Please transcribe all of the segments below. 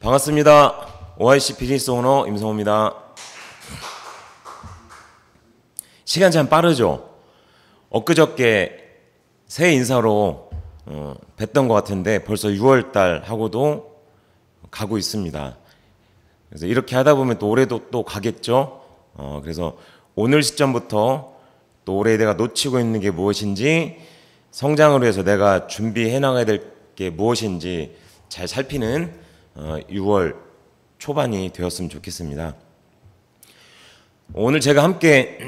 반갑습니다. OIC 비즈니스 오너 임성호입니다. 시간 참 빠르죠? 엊그저께 새해 인사로 뵀던 것 같은데 벌써 6월달 하고도 가고 있습니다. 그래서 이렇게 하다 보면 또 올해도 또 가겠죠? 그래서 오늘 시점부터 또 올해 내가 놓치고 있는 게 무엇인지, 성장을 위해서 내가 준비해 나가야 될 게 무엇인지 잘 살피는 6월 초반이 되었으면 좋겠습니다. 오늘 제가 함께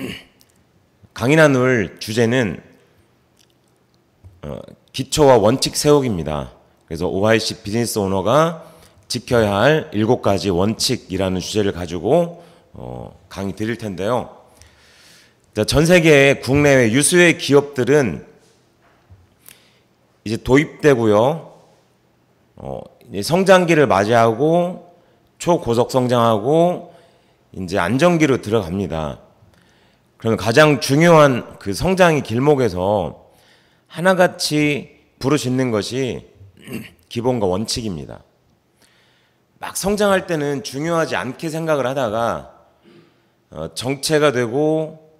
강의 나눌 주제는 기초와 원칙 세우기입니다. 그래서 OIC 비즈니스 오너가 지켜야 할 7가지 원칙이라는 주제를 가지고 강의 드릴 텐데요. 전 세계 국내외 유수의 기업들은 이제 도입되고요. 이제 성장기를 맞이하고 초고속 성장하고 이제 안정기로 들어갑니다. 그러면 가장 중요한 그 성장의 길목에서 하나같이 부르짖는 것이 기본과 원칙입니다. 막 성장할 때는 중요하지 않게 생각을 하다가 정체가 되고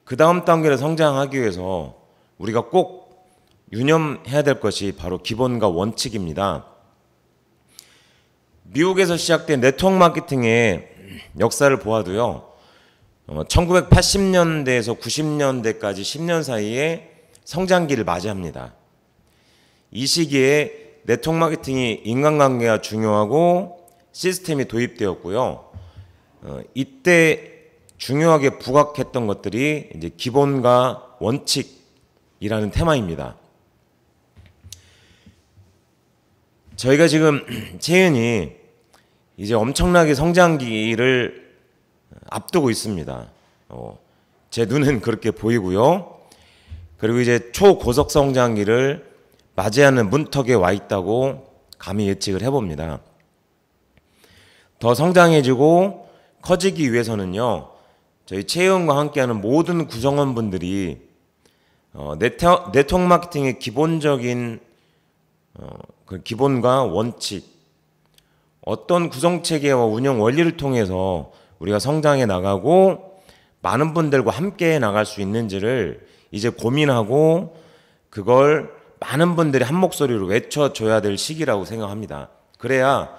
그 다음 단계로 성장하기 위해서 우리가 꼭 유념해야 될 것이 바로 기본과 원칙입니다. 미국에서 시작된 네트워크 마케팅의 역사를 보아도요, 1980년대에서 90년대까지 10년 사이에 성장기를 맞이합니다. 이 시기에 네트워크 마케팅이 인간관계가 중요하고 시스템이 도입되었고요. 이때 중요하게 부각했던 것들이 이제 기본과 원칙이라는 테마입니다. 저희가 지금 채은이 이제 엄청나게 성장기를 앞두고 있습니다. 제 눈은 그렇게 보이고요. 그리고 이제 초고속 성장기를 맞이하는 문턱에 와 있다고 감히 예측을 해봅니다. 더 성장해지고 커지기 위해서는요, 저희 채은과 함께하는 모든 구성원분들이 네트워크 마케팅의 기본적인 그 기본과 원칙, 어떤 구성체계와 운영 원리를 통해서 우리가 성장해 나가고 많은 분들과 함께 나갈 수 있는지를 이제 고민하고 그걸 많은 분들이 한 목소리로 외쳐줘야 될 시기라고 생각합니다. 그래야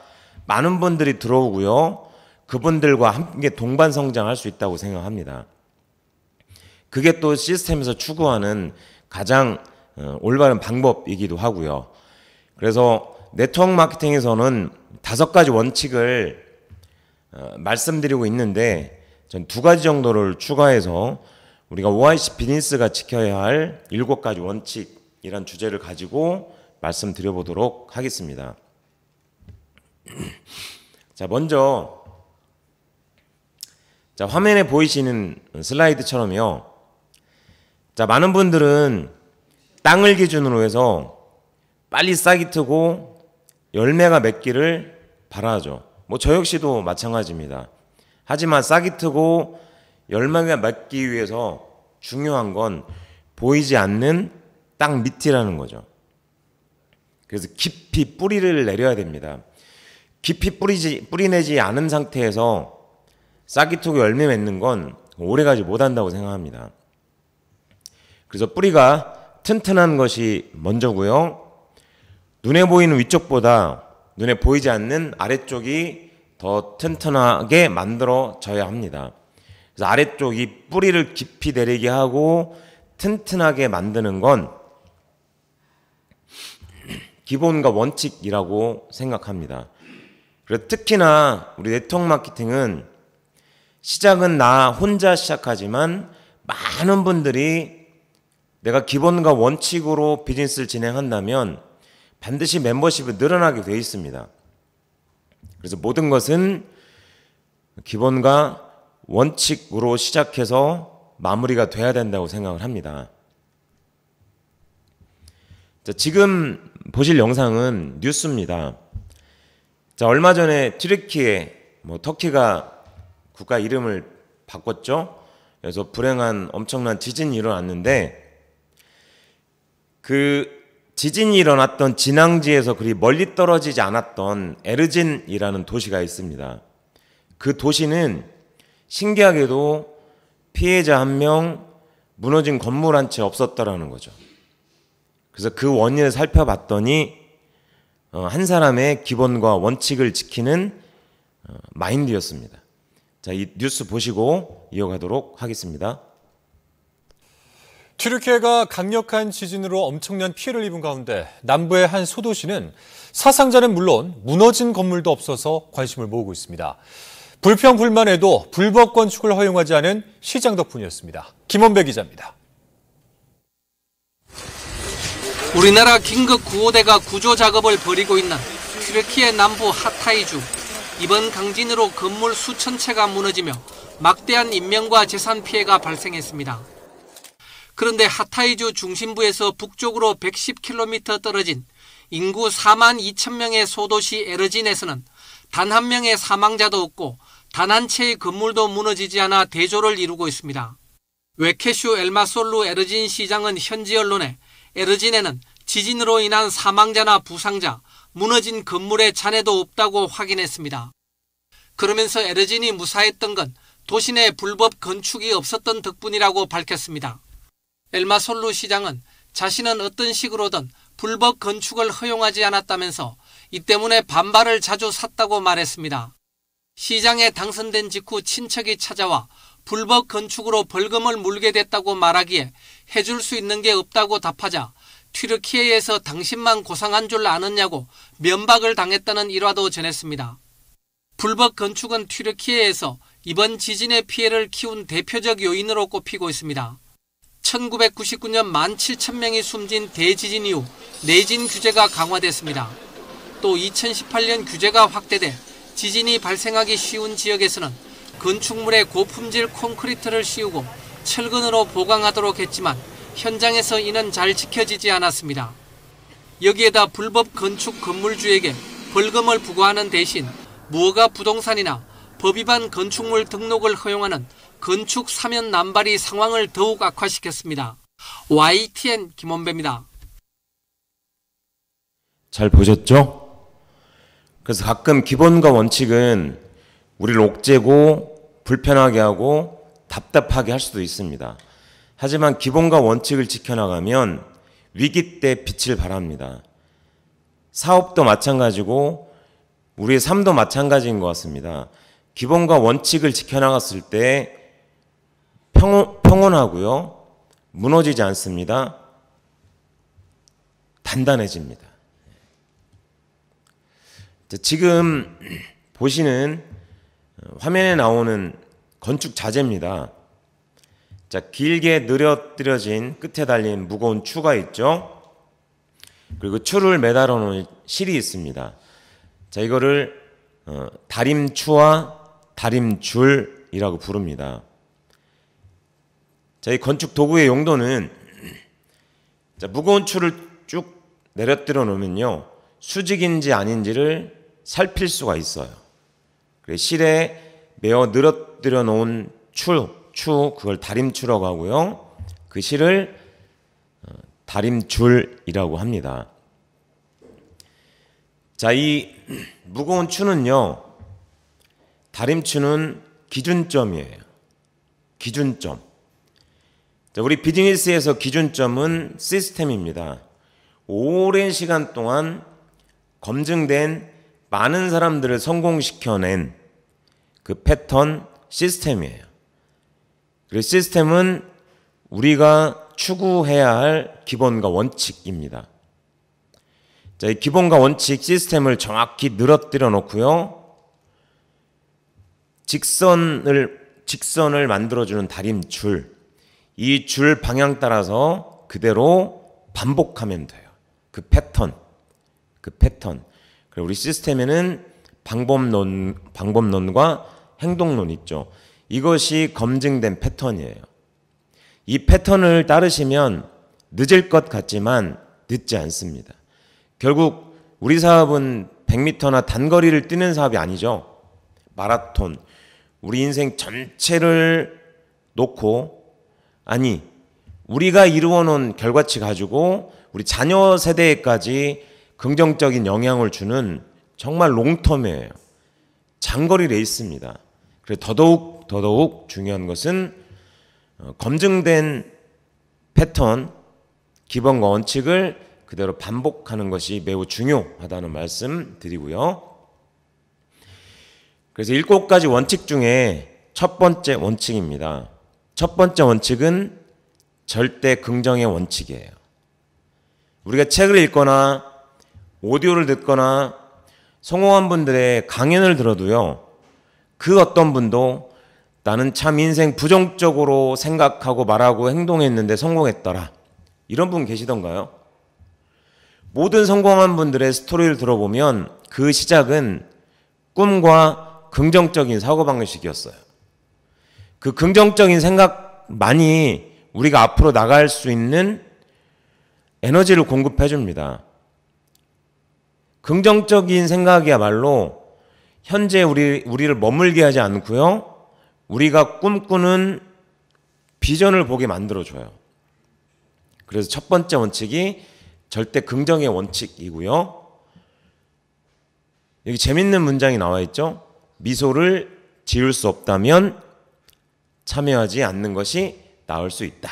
많은 분들이 들어오고요, 그분들과 함께 동반 성장할 수 있다고 생각합니다. 그게 또 시스템에서 추구하는 가장 올바른 방법이기도 하고요. 그래서 네트워크 마케팅에서는 5가지 원칙을 말씀드리고 있는데, 전 2가지 정도를 추가해서 우리가 OIC 비즈니스가 지켜야 할 7가지 원칙이란 주제를 가지고 말씀드려 보도록 하겠습니다. 자, 먼저 화면에 보이시는 슬라이드처럼요. 자, 많은 분들은 땅을 기준으로 해서 빨리 싹이 트고 열매가 맺기를 바라죠. 저 역시도 마찬가지입니다. 하지만 싹이 트고 열매가 맺기 위해서 중요한 건 보이지 않는 땅 밑이라는 거죠. 그래서 깊이 뿌리를 내려야 됩니다. 깊이 뿌리내지 않은 상태에서 싹이 트고 열매 맺는 건 오래가지 못한다고 생각합니다. 그래서 뿌리가 튼튼한 것이 먼저고요. 눈에 보이는 위쪽보다 눈에 보이지 않는 아래쪽이 더 튼튼하게 만들어져야 합니다. 그래서 아래쪽이 뿌리를 깊이 내리게 하고 튼튼하게 만드는 건 기본과 원칙이라고 생각합니다. 그래서 특히나 우리 네트워크 마케팅은 시작은 나 혼자 시작하지만 많은 분들이 내가 기본과 원칙으로 비즈니스를 진행한다면 반드시 멤버십이 늘어나게 되어 있습니다. 그래서 모든 것은 기본과 원칙으로 시작해서 마무리가 돼야 된다고 생각을 합니다. 자, 지금 보실 영상은 뉴스입니다. 자, 얼마 전에 튀르키예, 터키가 국가 이름을 바꿨죠. 그래서 불행한 엄청난 지진이 일어났는데 그 지진이 일어났던 진앙지에서 그리 멀리 떨어지지 않았던 에르진이라는 도시가 있습니다. 그 도시는 신기하게도 피해자 한 명, 무너진 건물 한 채 없었다라는 거죠. 그래서 그 원인을 살펴봤더니 한 사람의 기본과 원칙을 지키는 마인드였습니다. 자, 이 뉴스 보시고 이어가도록 하겠습니다. 튀르키예가 강력한 지진으로 엄청난 피해를 입은 가운데 남부의 한 소도시는 사상자는 물론 무너진 건물도 없어서 관심을 모으고 있습니다. 불평불만에도 불법 건축을 허용하지 않은 시장 덕분이었습니다. 김원배 기자입니다. 우리나라 긴급 구호대가 구조 작업을 벌이고 있는 튀르키예 남부 하타이주. 이번 강진으로 건물 수천 채가 무너지며 막대한 인명과 재산 피해가 발생했습니다. 그런데 하타이주 중심부에서 북쪽으로 110km 떨어진 인구 4만 2천 명의 소도시 에르진에서는 단 한 명의 사망자도 없고 단 한 채의 건물도 무너지지 않아 대조를 이루고 있습니다. 웨케슈 엘마솔루 에르진 시장은 현지 언론에 에르진에는 지진으로 인한 사망자나 부상자, 무너진 건물의 잔해도 없다고 확인했습니다. 그러면서 에르진이 무사했던 건 도시 내 불법 건축이 없었던 덕분이라고 밝혔습니다. 엘마솔루 시장은 자신은 어떤 식으로든 불법 건축을 허용하지 않았다면서 이 때문에 반발을 자주 샀다고 말했습니다. 시장에 당선된 직후 친척이 찾아와 불법 건축으로 벌금을 물게 됐다고 말하기에 해줄 수 있는 게 없다고 답하자 튀르키예에서 당신만 고상한 줄 아느냐고 면박을 당했다는 일화도 전했습니다. 불법 건축은 튀르키예에서 이번 지진의 피해를 키운 대표적 요인으로 꼽히고 있습니다. 1999년 17,000명이 숨진 대지진 이후 내진 규제가 강화됐습니다. 또 2018년 규제가 확대돼 지진이 발생하기 쉬운 지역에서는 건축물에 고품질 콘크리트를 씌우고 철근으로 보강하도록 했지만 현장에서 이는 잘 지켜지지 않았습니다. 여기에다 불법 건축 건물주에게 벌금을 부과하는 대신 무허가 부동산이나 법 위반 건축물 등록을 허용하는 건축 사면 남발이 상황을 더욱 악화시켰습니다. YTN 김원배입니다. 잘 보셨죠? 그래서 가끔 기본과 원칙은 우리를 옥죄고 불편하게 하고 답답하게 할 수도 있습니다. 하지만 기본과 원칙을 지켜나가면 위기 때 빛을 발합니다. 사업도 마찬가지고 우리의 삶도 마찬가지인 것 같습니다. 기본과 원칙을 지켜나갔을 때 평온하고요. 무너지지 않습니다. 단단해집니다. 지금 보시는 화면에 나오는 건축 자재입니다. 자, 길게 늘어뜨려진 끝에 달린 무거운 추가 있죠. 그리고 추를 매달아 놓은 실이 있습니다. 자, 이거를 다림추와 다림줄이라고 부릅니다. 자, 이 건축 도구의 용도는 자, 무거운 추를 쭉 내려뜨려 놓으면요, 수직인지 아닌지를 살필 수가 있어요. 그래서 실에 매어 늘어뜨려 놓은 추 그걸 다림추라고 하고요. 그 실을 다림줄이라고 합니다. 자, 이 무거운 추는요, 다림추는 기준점이에요. 기준점. 자, 우리 비즈니스에서 기준점은 시스템입니다. 오랜 시간 동안 검증된 많은 사람들을 성공시켜낸 그 패턴 시스템이에요. 그리고 시스템은 우리가 추구해야 할 기본과 원칙입니다. 자, 이 기본과 원칙 시스템을 정확히 늘어뜨려 놓고요, 직선을 만들어주는 다림줄, 이 줄 방향 따라서 그대로 반복하면 돼요. 그 패턴. 그리고 우리 시스템에는 방법론과 행동론 있죠. 이것이 검증된 패턴이에요. 이 패턴을 따르시면 늦을 것 같지만 늦지 않습니다. 결국 우리 사업은 100m나 단거리를 뛰는 사업이 아니죠. 마라톤. 우리 인생 전체를 놓고, 아니 우리가 이루어 놓은 결과치 가지고 우리 자녀 세대에까지 긍정적인 영향을 주는 정말 롱텀이에요. 장거리 레이스입니다. 그래서 더더욱 중요한 것은 검증된 패턴, 기본과 원칙을 그대로 반복하는 것이 매우 중요하다는 말씀 드리고요. 그래서 7가지 원칙 중에 첫 번째 원칙입니다. 첫 번째 원칙은 절대 긍정의 원칙이에요. 우리가 책을 읽거나 오디오를 듣거나 성공한 분들의 강연을 들어도요, 그 어떤 분도 나는 참 인생 부정적으로 생각하고 말하고 행동했는데 성공했더라, 이런 분 계시던가요? 모든 성공한 분들의 스토리를 들어보면 그 시작은 꿈과 긍정적인 사고방식이었어요. 그 긍정적인 생각만이 우리가 앞으로 나갈 수 있는 에너지를 공급해 줍니다. 긍정적인 생각이야말로 현재 우리를 머물게 하지 않고요, 우리가 꿈꾸는 비전을 보게 만들어줘요. 그래서 첫 번째 원칙이 절대 긍정의 원칙이고요. 여기 재밌는 문장이 나와 있죠. 미소를 지을 수 없다면 참여하지 않는 것이 나을 수 있다.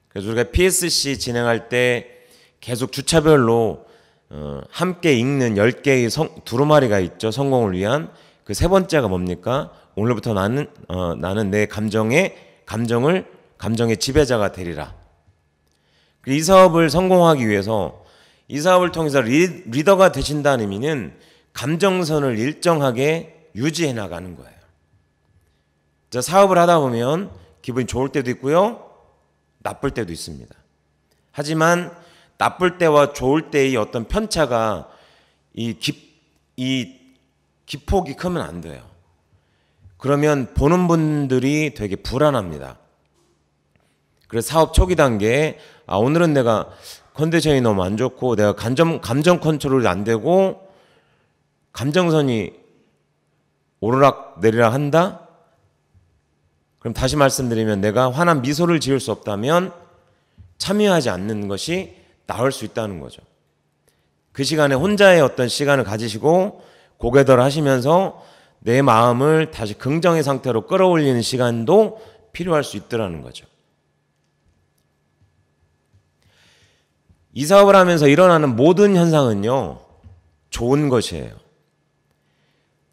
그래서 우리가 PSC 진행할 때 계속 주차별로 함께 읽는 10개의 두루마리가 있죠. 성공을 위한. 그 세 번째가 뭡니까? 오늘부터 나는 내 감정의 지배자가 되리라. 이 사업을 성공하기 위해서, 이 사업을 통해서 리더가 되신다는 의미는 감정선을 일정하게 유지해 나가는 거예요. 자, 사업을 하다 보면 기분이 좋을 때도 있고요, 나쁠 때도 있습니다. 하지만 나쁠 때와 좋을 때의 어떤 편차가 이 기폭이 크면 안 돼요. 그러면 보는 분들이 되게 불안합니다. 그래서 사업 초기 단계에 오늘은 내가 컨디션이 너무 안 좋고 내가 감정 컨트롤이 안 되고 감정선이 오르락 내리락 한다? 그럼 다시 말씀드리면 내가 환한 미소를 지을 수 없다면 참여하지 않는 것이 나을 수 있다는 거죠. 그 시간에 혼자의 어떤 시간을 가지시고 고개들 하시면서 내 마음을 다시 긍정의 상태로 끌어올리는 시간도 필요할 수 있더라는 거죠. 이 사업을 하면서 일어나는 모든 현상은요, 좋은 것이에요.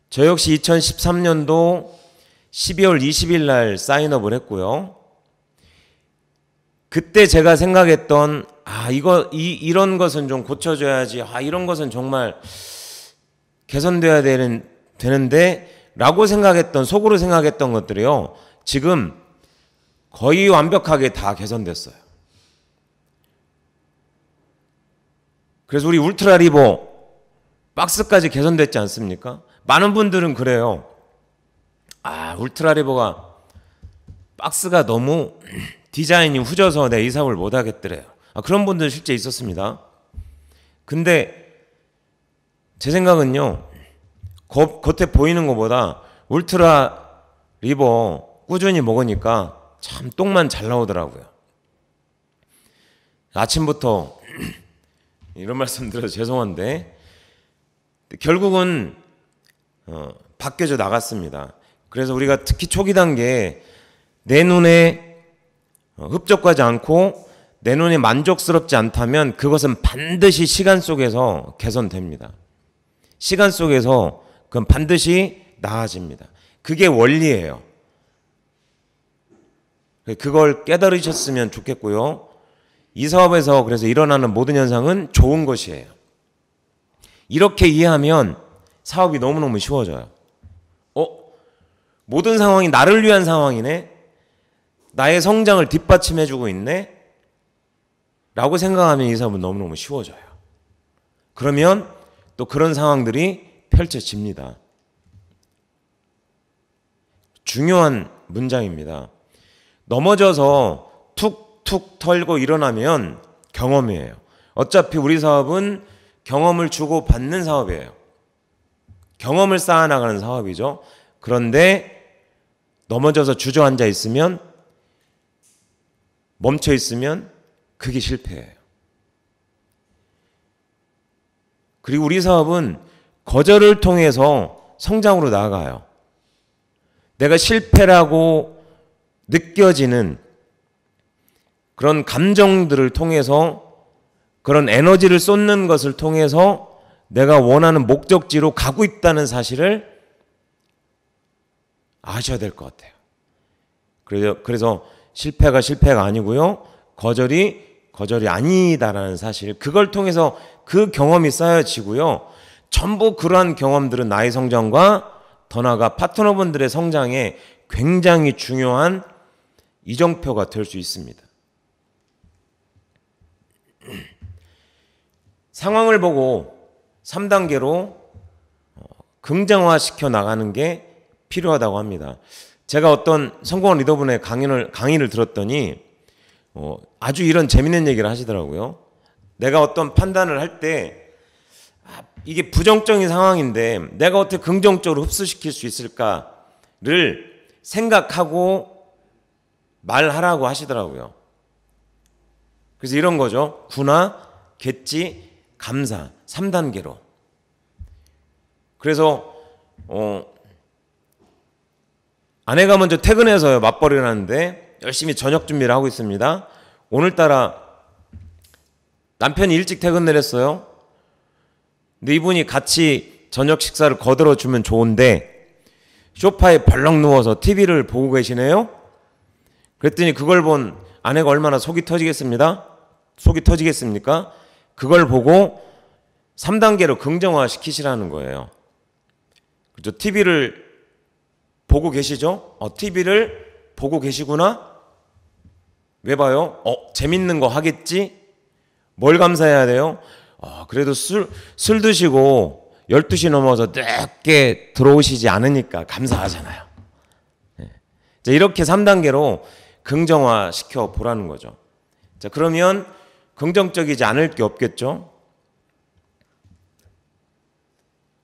저 역시 2013년도 12월 20일 날 사인업을 했고요. 그때 제가 생각했던 이런 것은 좀 고쳐줘야지, 이런 것은 정말 개선돼야 되는데 라고 생각했던, 속으로 생각했던 것들이요, 지금 거의 완벽하게 다 개선됐어요. 그래서 우리 울트라 리버 박스까지 개선됐지 않습니까? 많은 분들은 그래요. 울트라 리버가 박스가 너무 디자인이 후져서 내 이 사업을 못 하겠더래요. 그런 분들 실제 있었습니다. 근데 제 생각은요, 겉에 보이는 것보다 울트라 리버 꾸준히 먹으니까 참 똥만 잘 나오더라고요. 아침부터 이런 말씀 드려서 죄송한데 결국은 밖에서 나갔습니다. 그래서 우리가 특히 초기 단계에 내 눈에 흡족하지 않고 내 눈에 만족스럽지 않다면 그것은 반드시 시간 속에서 개선됩니다. 시간 속에서 그건 반드시 나아집니다. 그게 원리예요. 그걸 깨달으셨으면 좋겠고요. 이 사업에서 그래서 일어나는 모든 현상은 좋은 것이에요. 이렇게 이해하면 사업이 너무너무 쉬워져요. 모든 상황이 나를 위한 상황이네? 나의 성장을 뒷받침해주고 있네? 라고 생각하면 이 사업은 너무너무 쉬워져요. 그러면 또 그런 상황들이 펼쳐집니다. 중요한 문장입니다. 넘어져서 툭툭 털고 일어나면 경험이에요. 어차피 우리 사업은 경험을 주고 받는 사업이에요. 경험을 쌓아나가는 사업이죠. 그런데 넘어져서 주저앉아 있으면 멈춰 있으면 그게 실패예요. 그리고 우리 사업은 거절을 통해서 성장으로 나아가요. 내가 실패라고 느껴지는 그런 감정들을 통해서, 그런 에너지를 쏟는 것을 통해서 내가 원하는 목적지로 가고 있다는 사실을 아셔야 될 것 같아요. 그래서 실패가 아니고요, 거절이 아니다라는 사실, 그걸 통해서 그 경험이 쌓여지고요, 전부 그러한 경험들은 나의 성장과 더 나아가 파트너분들의 성장에 굉장히 중요한 이정표가 될 수 있습니다. 상황을 보고 3단계로 긍정화시켜 나가는 게 필요하다고 합니다. 제가 어떤 성공한 리더분의 강의를 들었더니 아주 이런 재밌는 얘기를 하시더라고요. 내가 어떤 판단을 할 때 이게 부정적인 상황인데 내가 어떻게 긍정적으로 흡수시킬 수 있을까를 생각하고 말하라고 하시더라고요. 그래서 이런 거죠. 구나, 겠지, 감사 3단계로. 그래서 아내가 먼저 퇴근해서 맞벌이를 하는데 열심히 저녁 준비를 하고 있습니다. 오늘따라 남편이 일찍 퇴근을 했어요. 근데 이분이 같이 저녁 식사를 거들어 주면 좋은데 소파에 벌렁 누워서 TV를 보고 계시네요. 그랬더니 그걸 본 아내가 얼마나 속이 터지겠습니까? 그걸 보고 3단계로 긍정화 시키시라는 거예요. 그렇죠? TV를 보고 계시죠? TV를 보고 계시구나? 왜 봐요? 재밌는 거 하겠지? 뭘 감사해야 돼요? 그래도 술 드시고 12시 넘어서 늦게 들어오시지 않으니까 감사하잖아요. 자, 이렇게 3단계로 긍정화 시켜 보라는 거죠. 자, 그러면 긍정적이지 않을 게 없겠죠?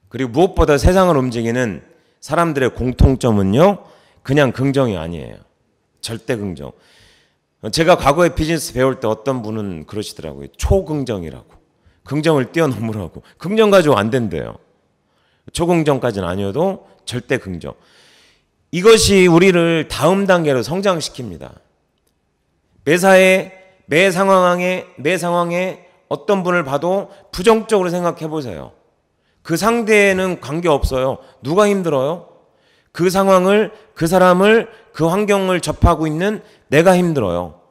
그리고 무엇보다 세상을 움직이는 사람들의 공통점은요, 그냥 긍정이 아니에요. 절대 긍정. 제가 과거에 비즈니스 배울 때 어떤 분은 그러시더라고요. 초긍정이라고. 긍정을 뛰어넘으라고. 긍정 가지고 안 된대요. 초긍정까지는 아니어도 절대 긍정. 이것이 우리를 다음 단계로 성장시킵니다. 매사에, 매 상황에 어떤 분을 봐도 부정적으로 생각해 보세요. 그 상대에는 관계없어요. 누가 힘들어요? 그 상황을, 그 사람을, 그 환경을 접하고 있는 내가 힘들어요.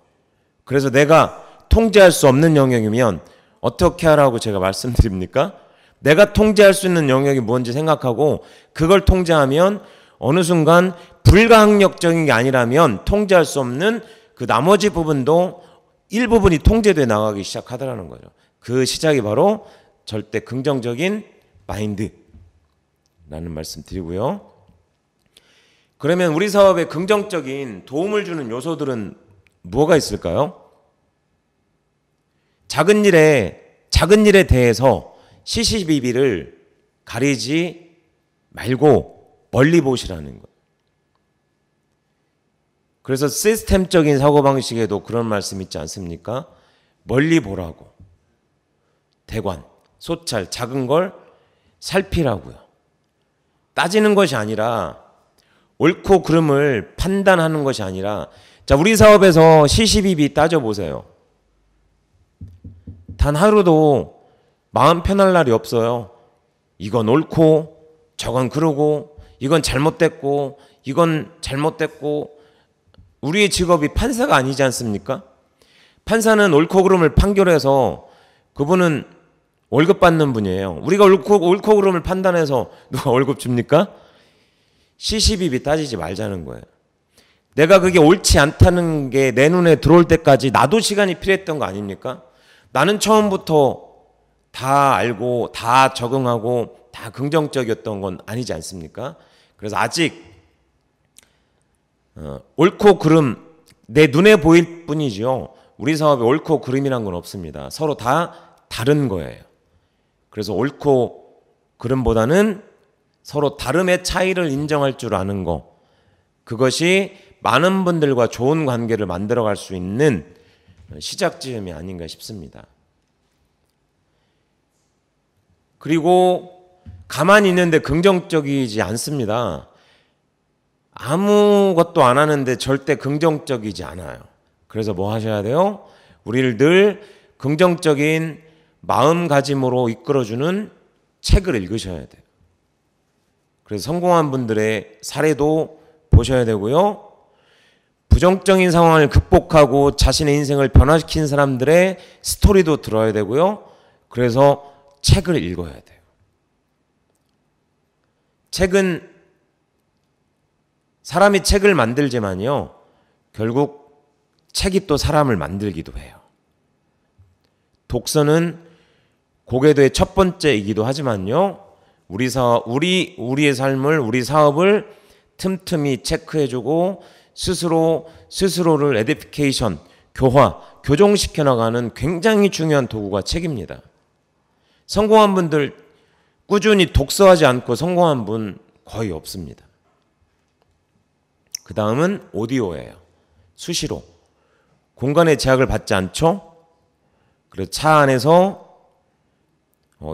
그래서 내가 통제할 수 없는 영역이면 어떻게 하라고 제가 말씀드립니까? 내가 통제할 수 있는 영역이 뭔지 생각하고 그걸 통제하면 어느 순간 불가항력적인 게 아니라면 통제할 수 없는 그 나머지 부분도 일부분이 통제돼 나가기 시작하더라는 거죠. 그 시작이 바로 절대 긍정적인 마인드라는 말씀 드리고요. 그러면 우리 사업에 긍정적인 도움을 주는 요소들은 뭐가 있을까요? 작은 일에 대해서 시시비비를 가리지 말고 멀리 보시라는 거예요. 그래서 시스템적인 사고방식에도 그런 말씀 있지 않습니까? 멀리 보라고. 대관, 소찰, 작은 걸 살피라고요. 따지는 것이 아니라 옳고 그름을 판단하는 것이 아니라, 자, 우리 사업에서 시시비비 따져보세요. 단 하루도 마음 편할 날이 없어요. 이건 옳고 저건 그러고 이건 잘못됐고 이건 잘못됐고. 우리의 직업이 판사가 아니지 않습니까? 판사는 옳고 그름을 판결해서 그분은 월급 받는 분이에요. 우리가 옳고 그름을 판단해서 누가 월급 줍니까? 시시비비 따지지 말자는 거예요. 내가 그게 옳지 않다는 게 내 눈에 들어올 때까지 나도 시간이 필요했던 거 아닙니까? 나는 처음부터 다 알고 다 적응하고 다 긍정적이었던 건 아니지 않습니까? 그래서 아직 옳고 그름 내 눈에 보일 뿐이죠. 우리 사업에 옳고 그름이란 건 없습니다. 서로 다 다른 거예요. 그래서 옳고 그름보다는 서로 다름의 차이를 인정할 줄 아는 거, 그것이 많은 분들과 좋은 관계를 만들어갈 수 있는 시작점이 아닌가 싶습니다. 그리고 가만히 있는데 긍정적이지 않습니다. 아무것도 안 하는데 절대 긍정적이지 않아요. 그래서 뭐 하셔야 돼요? 우리를 늘 긍정적인 마음가짐으로 이끌어주는 책을 읽으셔야 돼요. 그래서 성공한 분들의 사례도 보셔야 되고요. 부정적인 상황을 극복하고 자신의 인생을 변화시킨 사람들의 스토리도 들어야 되고요. 그래서 책을 읽어야 돼요. 책은 사람이 책을 만들지만요. 결국 책이 또 사람을 만들기도 해요. 독서는 고개도의 첫 번째이기도 하지만요. 우리의 삶을, 우리 사업을 틈틈이 체크해주고 스스로를 에디피케이션, 교화, 교정시켜 나가는 굉장히 중요한 도구가 책입니다. 성공한 분들 꾸준히 독서하지 않고 성공한 분 거의 없습니다. 그 다음은 오디오예요. 수시로. 공간의 제약을 받지 않죠? 그리고 차 안에서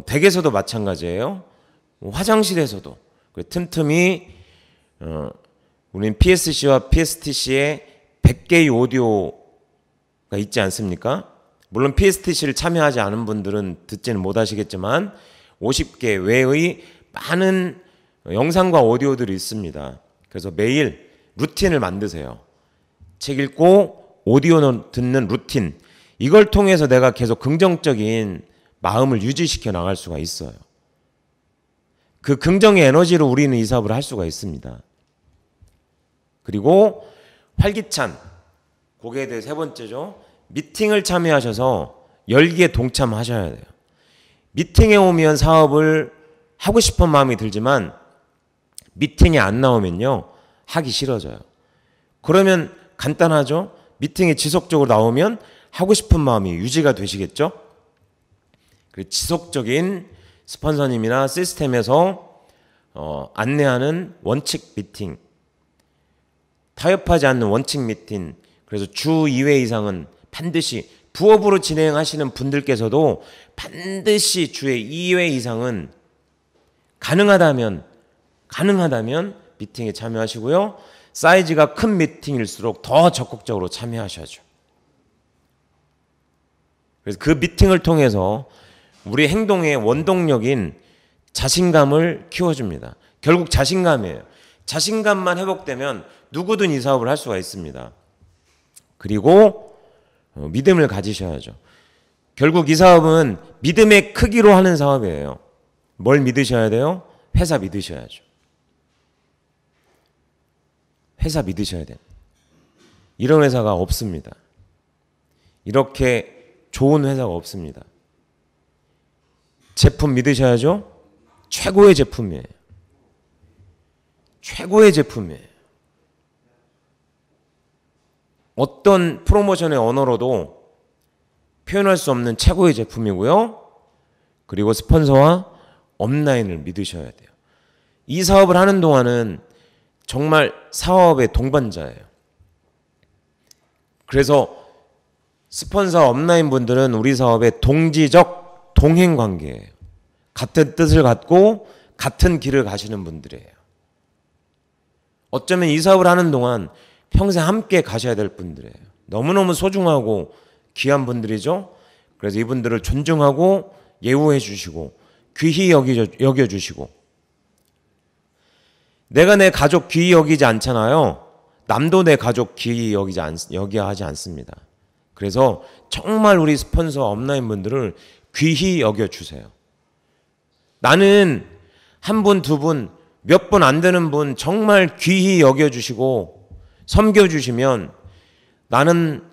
댁에서도 마찬가지예요. 화장실에서도. 틈틈이 우리는 PSC와 PSTC에 100개의 오디오가 있지 않습니까? 물론 PSTC를 참여하지 않은 분들은 듣지는 못하시겠지만 50개 외의 많은 영상과 오디오들이 있습니다. 그래서 매일 루틴을 만드세요. 책 읽고 오디오 듣는 루틴. 이걸 통해서 내가 계속 긍정적인 마음을 유지시켜 나갈 수가 있어요. 그 긍정의 에너지로 우리는 이 사업을 할 수가 있습니다. 그리고 활기찬, 그거에 대해 세 번째죠. 미팅을 참여하셔서 열기에 동참하셔야 돼요. 미팅에 오면 사업을 하고 싶은 마음이 들지만 미팅에 안 나오면요. 하기 싫어져요. 그러면 간단하죠. 미팅에 지속적으로 나오면 하고 싶은 마음이 유지가 되시겠죠. 지속적인 스폰서님이나 시스템에서 안내하는 원칙 미팅, 타협하지 않는 원칙 미팅. 그래서 주 2회 이상은 반드시 부업으로 진행하시는 분들께서도 반드시 주에 2회 이상은 가능하다면 미팅에 참여하시고요. 사이즈가 큰 미팅일수록 더 적극적으로 참여하셔야죠. 그래서 그 미팅을 통해서 우리 행동의 원동력인 자신감을 키워줍니다. 결국 자신감이에요. 자신감만 회복되면 누구든 이 사업을 할 수가 있습니다. 그리고 믿음을 가지셔야죠. 결국 이 사업은 믿음의 크기로 하는 사업이에요. 뭘 믿으셔야 돼요? 회사 믿으셔야죠. 회사 믿으셔야 돼요. 이런 회사가 없습니다. 이렇게 좋은 회사가 없습니다. 제품 믿으셔야죠. 최고의 제품이에요. 최고의 제품이에요. 어떤 프로모션의 언어로도 표현할 수 없는 최고의 제품이고요. 그리고 스폰서와 업라인을 믿으셔야 돼요. 이 사업을 하는 동안은 정말 사업의 동반자예요. 그래서 스폰서 업라인 분들은 우리 사업의 동지적 동행 관계예요. 같은 뜻을 갖고 같은 길을 가시는 분들이에요. 어쩌면 이 사업을 하는 동안 평생 함께 가셔야 될 분들이에요. 너무너무 소중하고 귀한 분들이죠. 그래서 이분들을 존중하고 예우해 주시고 귀히 여겨주시고, 내가 내 가족 귀히 여기지 않잖아요. 남도 내 가족 귀히 여겨야 하지 않습니다. 그래서 정말 우리 스폰서 업라인 분들을 귀히 여겨주세요. 나는 한 분, 두 분, 몇 분 안 되는 분 정말 귀히 여겨주시고 섬겨주시면 나는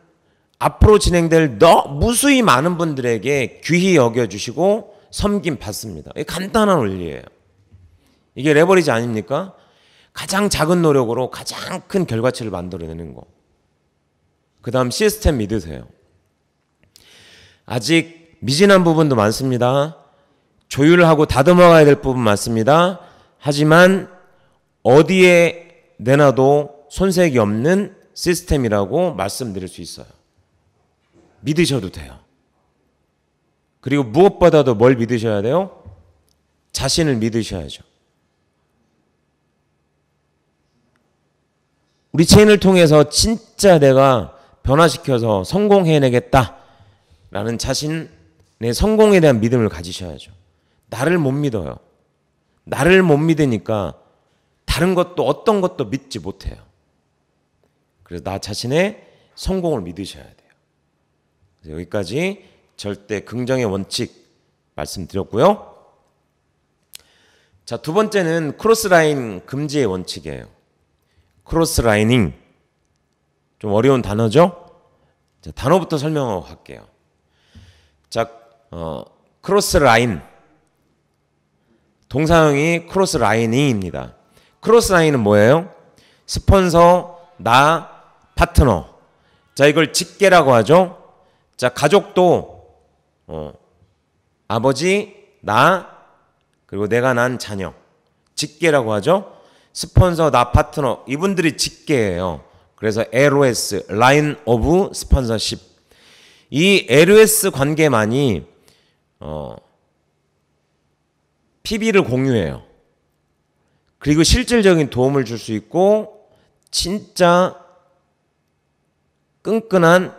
앞으로 진행될 무수히 많은 분들에게 귀히 여겨주시고 섬김 받습니다. 이게 간단한 원리예요. 이게 레버리지 아닙니까? 가장 작은 노력으로 가장 큰 결과치를 만들어내는 거. 그 다음 시스템 믿으세요. 아직 미진한 부분도 많습니다. 조율하고 다듬어가야 될 부분 많습니다. 하지만 어디에 내놔도 손색이 없는 시스템이라고 말씀드릴 수 있어요. 믿으셔도 돼요. 그리고 무엇보다도 뭘 믿으셔야 돼요? 자신을 믿으셔야죠. 우리 체인을 통해서 진짜 내가 변화시켜서 성공해내겠다라는 자신의 성공에 대한 믿음을 가지셔야죠. 나를 못 믿어요. 나를 못 믿으니까 다른 것도 어떤 것도 믿지 못해요. 그래서 나 자신의 성공을 믿으셔야 돼요. 그래서 여기까지 절대 긍정의 원칙 말씀드렸고요. 자, 두 번째는 크로스라인 금지의 원칙이에요. 크로스라이닝. 좀 어려운 단어죠? 자, 단어부터 설명하고 갈게요. 자, 크로스라인. 동사형이 크로스라이닝입니다. 크로스라인은 뭐예요? 스폰서, 나, 파트너. 자, 이걸 직계라고 하죠. 자, 가족도 아버지, 나, 그리고 내가 난 자녀. 직계라고 하죠. 스폰서, 나, 파트너. 이분들이 직계예요. 그래서 LOS, Line of Sponsorship. 이 LOS 관계만이 PB를 공유해요. 그리고 실질적인 도움을 줄 수 있고 진짜 끈끈한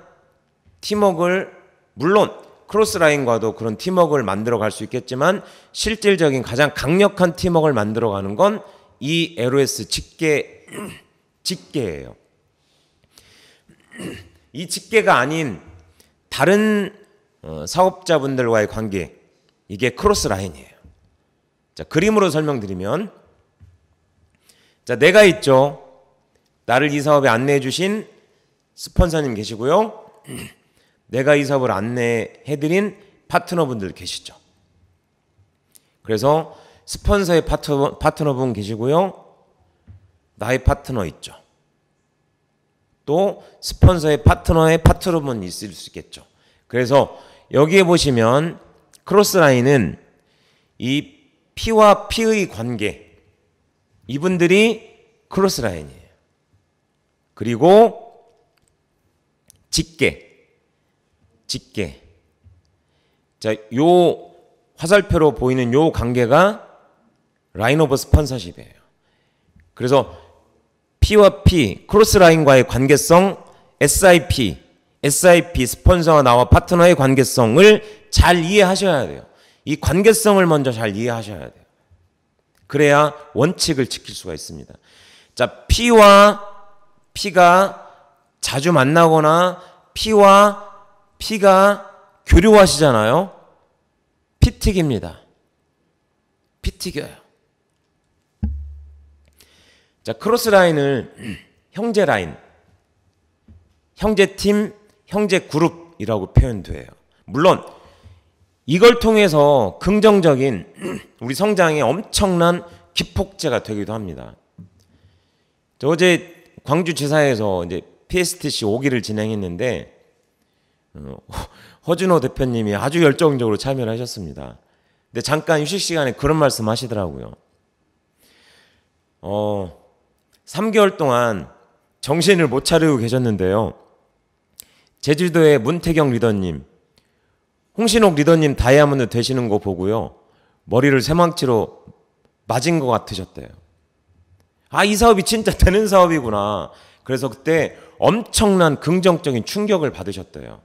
팀워크를, 물론 크로스라인과도 그런 팀워크를 만들어 갈 수 있겠지만 실질적인 가장 강력한 팀워크를 만들어 가는 건 이 LOS 직계예요. 이 직계가 아닌 다른 사업자분들과의 관계, 이게 크로스라인이에요. 자, 그림으로 설명드리면, 자, 내가 있죠. 나를 이 사업에 안내해 주신 스폰서님 계시고요. 내가 이 사업을 안내해드린 파트너분들 계시죠. 그래서 스폰서의 파트너분 계시고요. 나의 파트너 있죠. 또 스폰서의 파트너의 파트너분 있을 수 있겠죠. 그래서 여기에 보시면 크로스라인은 이 P와 P의 관계, 이분들이 크로스라인이에요. 그리고 직계. 자, 요 화살표로 보이는 요 관계가 라인 오브 스폰서십이에요. 그래서 P와 P, 크로스라인과의 관계성, SIP 스폰서와 나와 파트너의 관계성을 잘 이해하셔야 돼요. 이 관계성을 먼저 잘 이해하셔야 돼요. 그래야 원칙을 지킬 수가 있습니다. 자, P와 P가 자주 만나거나 P와 P가 교류하시잖아요. 피튀깁니다. 피튀겨요. 자, 크로스라인을 형제라인, 형제팀, 형제그룹이라고 표현돼요. 물론 이걸 통해서 긍정적인 우리 성장에 엄청난 기폭제가 되기도 합니다. 저 어제 광주지사에서 이제 PSTC 5기를 진행했는데 허준호 대표님이 아주 열정적으로 참여를 하셨습니다. 근데 잠깐 휴식 시간에 그런 말씀 하시더라고요. 3개월 동안 정신을 못 차리고 계셨는데요. 제주도의 문태경 리더님, 홍신옥 리더님 다이아몬드 되시는 거 보고요. 머리를 쇠망치로 맞은 것 같으셨대요. 아, 이 사업이 진짜 되는 사업이구나. 그래서 그때 엄청난 긍정적인 충격을 받으셨대요.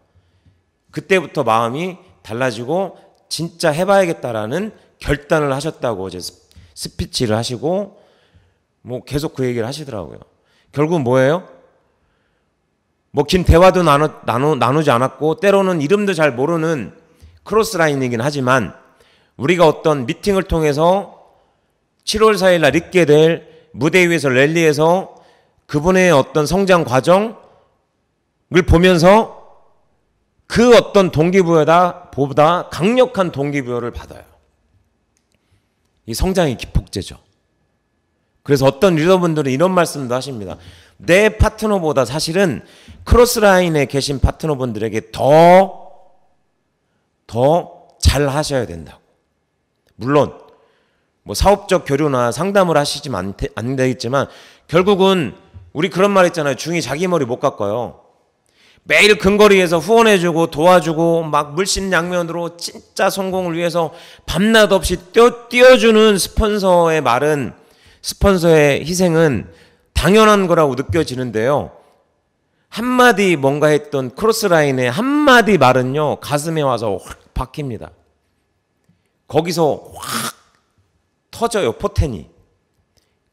그때부터 마음이 달라지고 진짜 해봐야겠다라는 결단을 하셨다고 어제 스피치를 하시고 뭐 계속 그 얘기를 하시더라고요. 결국 뭐예요? 뭐 긴 대화도 나누지 않았고 때로는 이름도 잘 모르는 크로스라인이긴 하지만 우리가 어떤 미팅을 통해서 7월 4일 날 있게 될 무대 위에서 랠리에서 그분의 어떤 성장 과정을 보면서 그 어떤 동기부여보다 강력한 동기부여를 받아요. 이 성장의 기폭제죠. 그래서 어떤 리더분들은 이런 말씀도 하십니다. 내 파트너보다 사실은 크로스라인에 계신 파트너분들에게 더 잘 하셔야 된다고. 물론 뭐 사업적 교류나 상담을 하시지만 안 되겠지만 결국은 우리 그런 말 있잖아요. 중이 자기 머리 못 깎아요. 매일 근거리에서 후원해주고 도와주고 막 물심양면으로 진짜 성공을 위해서 밤낮 없이 뛰어주는 스폰서의 말은, 스폰서의 희생은 당연한 거라고 느껴지는데요. 한마디 뭔가 했던 크로스라인의 한마디 말은요, 가슴에 와서 확 박힙니다. 거기서 확 터져요, 포텐이.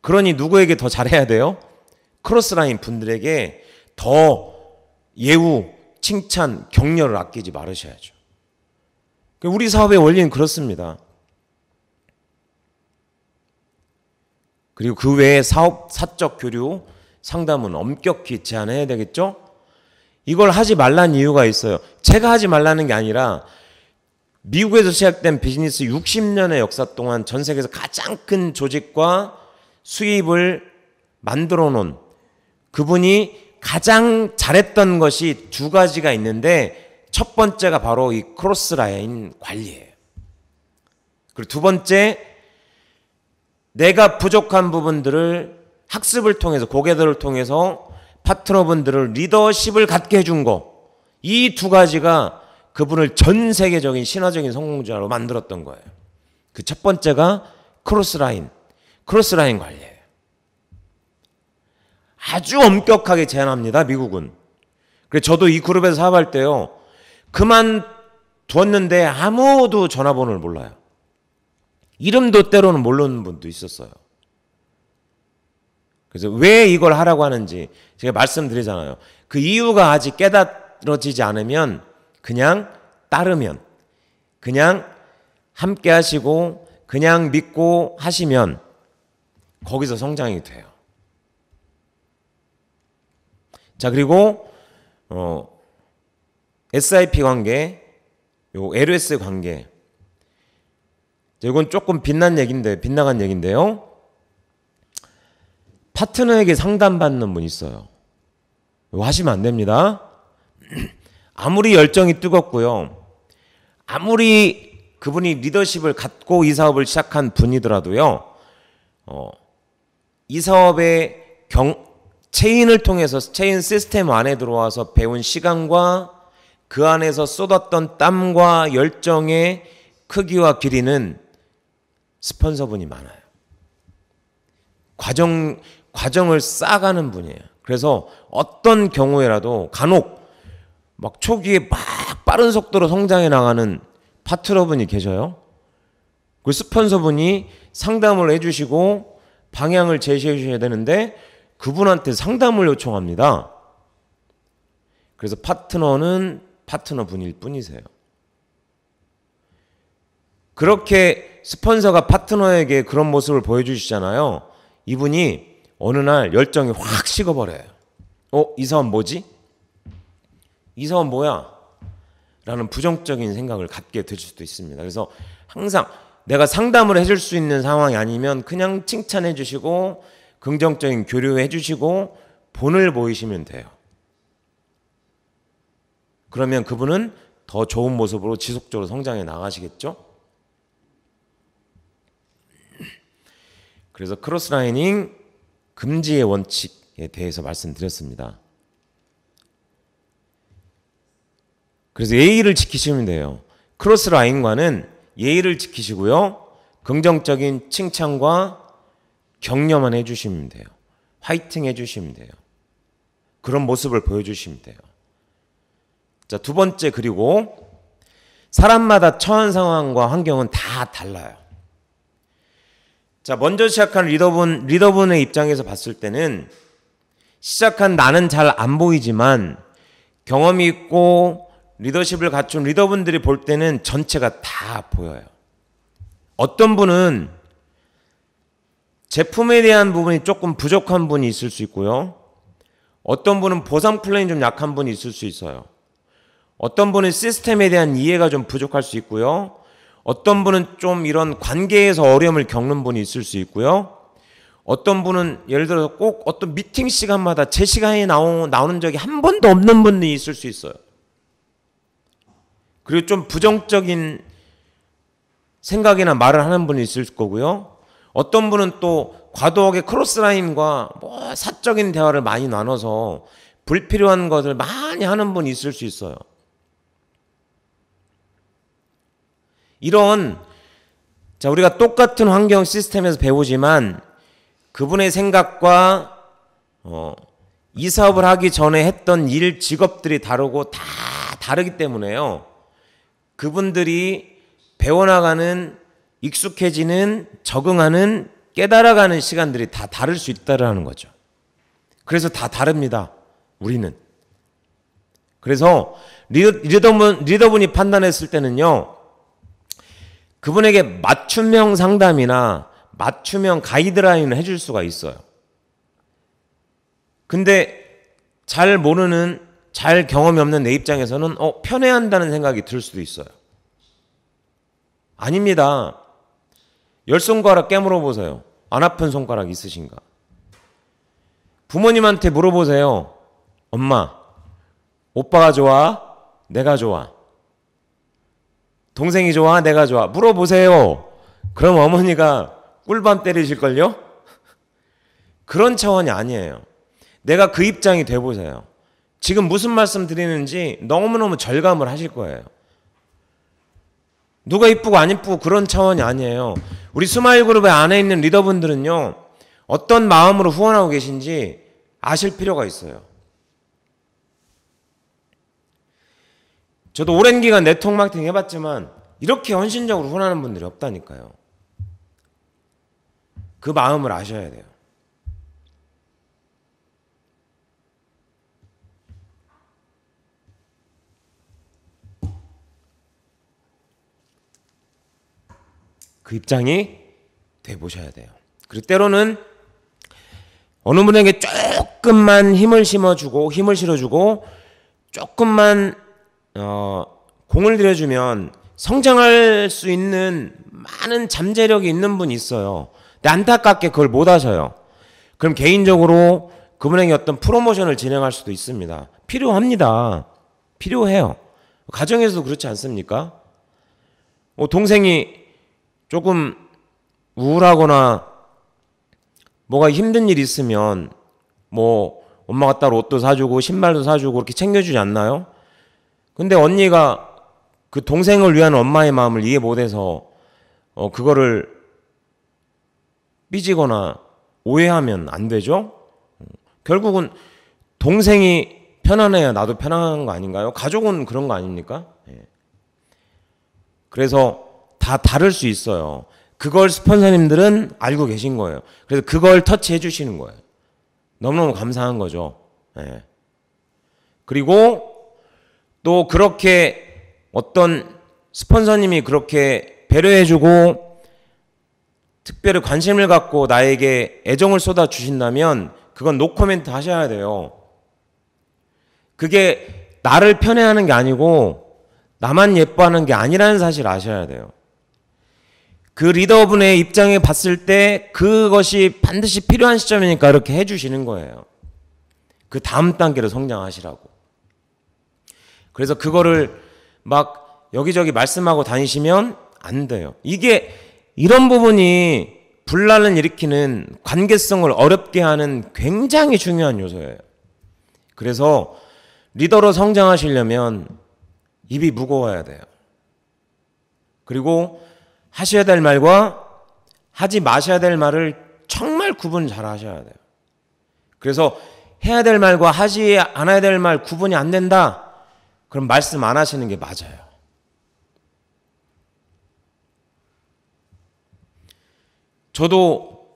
그러니 누구에게 더 잘해야 돼요? 크로스라인 분들에게 더 예우, 칭찬, 격려를 아끼지 말으셔야죠. 우리 사업의 원리는 그렇습니다. 그리고 그 외에 사적 교류, 상담은 엄격히 제한해야 되겠죠? 이걸 하지 말라는 이유가 있어요. 제가 하지 말라는 게 아니라 미국에서 시작된 비즈니스 60년의 역사 동안 전 세계에서 가장 큰 조직과 수입을 만들어 놓은 그분이 가장 잘했던 것이 두 가지가 있는데, 첫 번째가 바로 이 크로스라인 관리예요. 그리고 두 번째, 내가 부족한 부분들을 학습을 통해서, 고객들을 통해서 파트너분들을 리더십을 갖게 해준 거, 이 두 가지가 그분을 전 세계적인 신화적인 성공자로 만들었던 거예요. 그 첫 번째가 크로스라인 관리예요. 아주 엄격하게 제한합니다, 미국은. 그래서 저도 이 그룹에서 사업할 때요, 그만두었는데 아무도 전화번호를 몰라요. 이름도 때로는 모르는 분도 있었어요. 그래서 왜 이걸 하라고 하는지 제가 말씀드리잖아요. 그 이유가 아직 깨달아지지 않으면, 그냥 따르면, 그냥 함께 하시고 그냥 믿고 하시면 거기서 성장이 돼요. 자, 그리고 SIP 관계, 요 LS 관계, 이건 조금 빗나간 얘기인데요. 파트너에게 상담받는 분 있어요. 이거 하시면 안 됩니다. 아무리 열정이 뜨겁고요, 아무리 그분이 리더십을 갖고 이 사업을 시작한 분이더라도요, 이 사업의 체인을 통해서, 체인 시스템 안에 들어와서 배운 시간과 그 안에서 쏟았던 땀과 열정의 크기와 길이는 스폰서분이 많아요. 과정을 쌓아가는 분이에요. 그래서 어떤 경우에라도 간혹 막 초기에 막 빠른 속도로 성장해 나가는 파트너분이 계셔요. 그 스폰서분이 상담을 해주시고 방향을 제시해 주셔야 되는데 그분한테 상담을 요청합니다. 그래서 파트너는 파트너분일 뿐이세요. 그렇게 스폰서가 파트너에게 그런 모습을 보여주시잖아요. 이분이 어느 날 열정이 확 식어버려요. 이 사람 뭐지? 이 사람 뭐야? 라는 부정적인 생각을 갖게 될 수도 있습니다. 그래서 항상 내가 상담을 해줄 수 있는 상황이 아니면 그냥 칭찬해 주시고 긍정적인 교류해 주시고 본을 보이시면 돼요. 그러면 그분은 더 좋은 모습으로 지속적으로 성장해 나가시겠죠? 그래서 크로스라이닝 금지의 원칙에 대해서 말씀드렸습니다. 그래서 예의를 지키시면 돼요. 크로스라인과는 예의를 지키시고요, 긍정적인 칭찬과 격려만 해주시면 돼요. 화이팅 해주시면 돼요. 그런 모습을 보여주시면 돼요. 자, 두 번째, 그리고 사람마다 처한 상황과 환경은 다 달라요. 자, 먼저 시작한 리더분의 입장에서 봤을 때는 시작한 나는 잘 안 보이지만 경험이 있고 리더십을 갖춘 리더분들이 볼 때는 전체가 다 보여요. 어떤 분은 제품에 대한 부분이 조금 부족한 분이 있을 수 있고요. 어떤 분은 보상 플랜이 좀 약한 분이 있을 수 있어요. 어떤 분은 시스템에 대한 이해가 좀 부족할 수 있고요. 어떤 분은 좀 이런 관계에서 어려움을 겪는 분이 있을 수 있고요. 어떤 분은 예를 들어서 꼭 어떤 미팅 시간마다 제 시간에 나오는 적이 한 번도 없는 분이 있을 수 있어요. 그리고 좀 부정적인 생각이나 말을 하는 분이 있을 거고요. 어떤 분은 또 과도하게 크로스라인과 사적인 대화를 많이 나눠서 불필요한 것을 많이 하는 분이 있을 수 있어요. 자, 우리가 똑같은 환경 시스템에서 배우지만 그분의 생각과 이 사업을 하기 전에 했던 일 직업들이 다르고 다 다르기 때문에요. 그분들이 배워나가는, 익숙해지는, 적응하는, 깨달아가는 시간들이 다 다를 수 있다라는 거죠. 그래서 다 다릅니다. 우리는. 그래서 리더분이 판단했을 때는요, 그분에게 맞춤형 상담이나 맞춤형 가이드라인을 해줄 수가 있어요. 근데 잘 모르는, 잘 경험이 없는 내 입장에서는 편애한다는 생각이 들 수도 있어요. 아닙니다. 10손가락 깨물어 보세요. 안 아픈 손가락 있으신가? 부모님한테 물어보세요. 엄마, 오빠가 좋아? 내가 좋아? 동생이 좋아? 내가 좋아? 물어보세요. 그럼 어머니가 꿀밤 때리실걸요? 그런 차원이 아니에요. 내가 그 입장이 돼보세요. 지금 무슨 말씀 드리는지 너무너무 절감을 하실 거예요. 누가 이쁘고 안 이쁘고 그런 차원이 아니에요. 우리 스마일 그룹의 안에 있는 리더분들은요, 어떤 마음으로 후원하고 계신지 아실 필요가 있어요. 저도 오랜 기간 네트워크 마케팅 해봤지만 이렇게 헌신적으로 후원하는 분들이 없다니까요. 그 마음을 아셔야 돼요. 그 입장이 돼보셔야 돼요. 그리고 때로는 어느 분에게 조금만 힘을 심어주고, 힘을 실어주고, 조금만 공을 들여주면 성장할 수 있는 많은 잠재력이 있는 분이 있어요. 근데 안타깝게 그걸 못 하셔요. 그럼 개인적으로 그분에게 어떤 프로모션을 진행할 수도 있습니다. 필요합니다. 필요해요. 가정에서도 그렇지 않습니까? 동생이 조금 우울하거나 뭐가 힘든 일이 있으면 엄마가 따로 옷도 사주고 신발도 사주고 그렇게 챙겨주지 않나요? 근데 언니가 그 동생을 위한 엄마의 마음을 이해 못해서 그거를 삐지거나 오해하면 안 되죠? 결국은 동생이 편안해야 나도 편안한 거 아닌가요? 가족은 그런 거 아닙니까? 그래서 다 다를 수 있어요. 그걸 스폰서님들은 알고 계신 거예요. 그래서 그걸 터치해 주시는 거예요. 너무너무 감사한 거죠. 그리고 또 그렇게 어떤 스폰서님이 그렇게 배려해주고 특별히 관심을 갖고 나에게 애정을 쏟아 주신다면 그건 노코멘트 하셔야 돼요. 그게 나를 편애하는 게 아니고 나만 예뻐하는 게 아니라는 사실을 아셔야 돼요. 그 리더분의 입장에 봤을 때 그것이 반드시 필요한 시점이니까 이렇게 해주시는 거예요. 그 다음 단계로 성장하시라고. 그래서 그거를 막 여기저기 말씀하고 다니시면 안 돼요. 이런 부분이 분란을 일으키는 관계성을 어렵게 하는 굉장히 중요한 요소예요. 그래서 리더로 성장하시려면 입이 무거워야 돼요. 그리고 하셔야 될 말과 하지 마셔야 될 말을 정말 구분 잘 하셔야 돼요. 그래서 해야 될 말과 하지 않아야 될 말 구분이 안 된다? 그럼 말씀 안 하시는 게 맞아요. 저도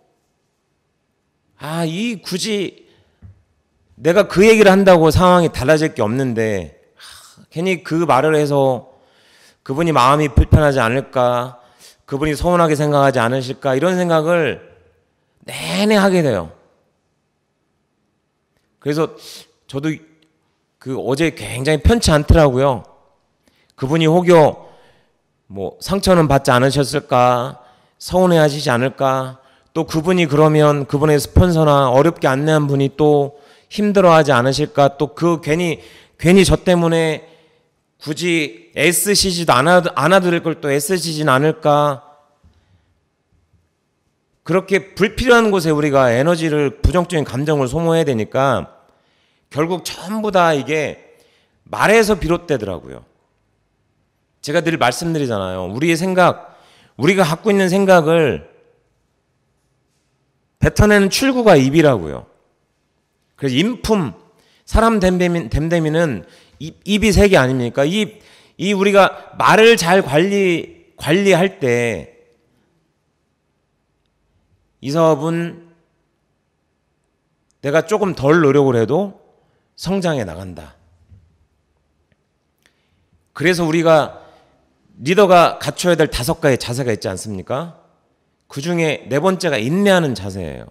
굳이 내가 그 얘기를 한다고 상황이 달라질 게 없는데 괜히 그 말을 해서 그분이 마음이 불편하지 않을까, 그분이 서운하게 생각하지 않으실까 이런 생각을 내내 하게 돼요. 그래서 저도 어제 굉장히 편치 않더라고요. 그분이 혹여 상처는 받지 않으셨을까, 서운해 하시지 않을까, 또 그분이 그러면 그분의 스폰서나 어렵게 안내한 분이 또 힘들어하지 않으실까, 또 괜히 저 때문에 굳이 애쓰시지도 않아드릴 걸 또 애쓰시진 않을까. 그렇게 불필요한 곳에 우리가 에너지를, 부정적인 감정을 소모해야 되니까 결국 전부 다 이게 말에서 비롯되더라고요. 제가 늘 말씀드리잖아요. 우리의 생각, 우리가 갖고 있는 생각을 뱉어내는 출구가 입이라고요. 그래서 인품, 사람 됨됨이는 입이 세 개 아닙니까? 이 우리가 말을 잘 관리할 때 이 사업은 내가 조금 덜 노력을 해도 성장해 나간다. 그래서 우리가 리더가 갖춰야 될 5가지 자세가 있지 않습니까? 그 중에 4번째가 인내하는 자세예요.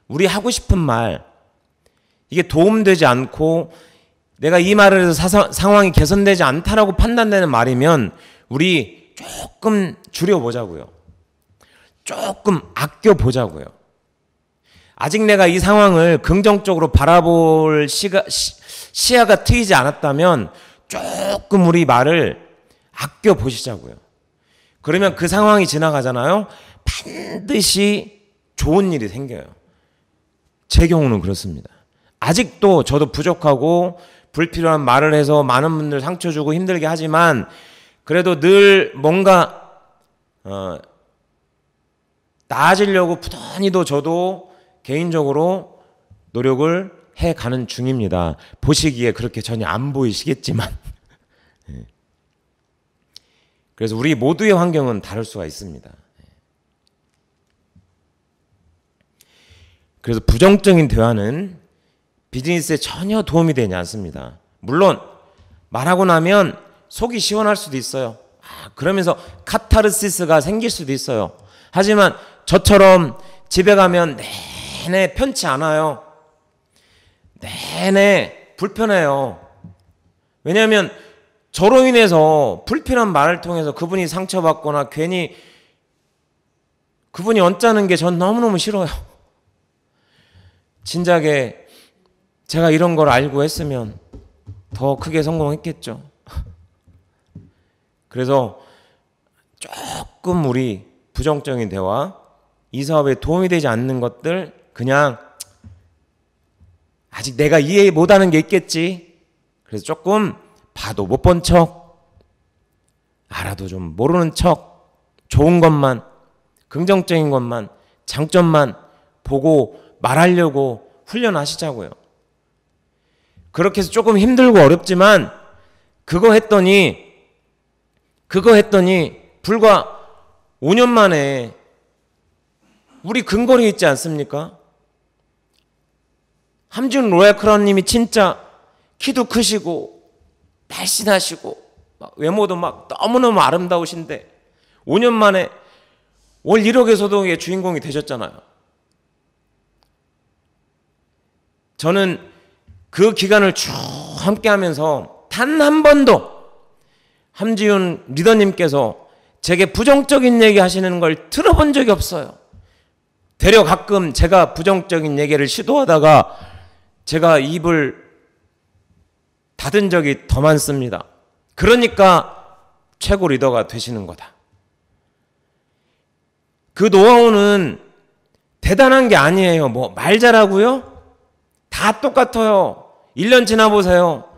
우리 하고 싶은 말, 이게 도움되지 않고 내가 이 말을 해서 상황이 개선되지 않다라고 판단되는 말이면 우리 조금 줄여보자고요. 조금 아껴보자고요. 아직 내가 이 상황을 긍정적으로 바라볼 시야가 트이지 않았다면 조금 우리 말을 아껴보시자고요. 그러면 그 상황이 지나가잖아요. 반드시 좋은 일이 생겨요. 제 경우는 그렇습니다. 아직도 저도 부족하고 불필요한 말을 해서 많은 분들 상처 주고 힘들게 하지만 그래도 늘 뭔가 나아지려고 부단히도 저도 개인적으로 노력을 해가는 중입니다. 보시기에 그렇게 전혀 안 보이시겠지만 그래서 우리 모두의 환경은 다를 수가 있습니다. 그래서 부정적인 대화는 비즈니스에 전혀 도움이 되지 않습니다. 물론 말하고 나면 속이 시원할 수도 있어요. 그러면서 카타르시스가 생길 수도 있어요. 하지만 저처럼 집에 가면 내내 편치 않아요. 내내 불편해요. 왜냐하면 저로 인해서 불필요한 말을 통해서 그분이 상처받거나 괜히 그분이 언짢은 게 전 너무너무 싫어요. 진작에 제가 이런 걸 알고 했으면 더 크게 성공했겠죠. 그래서 조금 우리 부정적인 대화, 이 사업에 도움이 되지 않는 것들 그냥 아직 내가 이해 못하는 게 있겠지. 그래서 조금 봐도 못 본 척, 알아도 좀 모르는 척, 좋은 것만, 긍정적인 것만, 장점만 보고 말하려고 훈련하시자고요. 그렇게 해서 조금 힘들고 어렵지만 그거 했더니 불과 5년 만에 우리 근거리 있지 않습니까? 함준 로얄크라운님이 진짜 키도 크시고 날씬하시고 외모도 막 너무너무 아름다우신데 5년 만에 월 1억에서도 주인공이 되셨잖아요. 저는 그 기간을 쭉 함께하면서 단 한 번도 함지훈 리더님께서 제게 부정적인 얘기 하시는 걸 들어본 적이 없어요. 되려 가끔 제가 부정적인 얘기를 시도하다가 제가 입을 닫은 적이 더 많습니다. 그러니까 최고 리더가 되시는 거다. 그 노하우는 대단한 게 아니에요. 뭐 말 잘하고요? 다 똑같아요. 1년 지나보세요.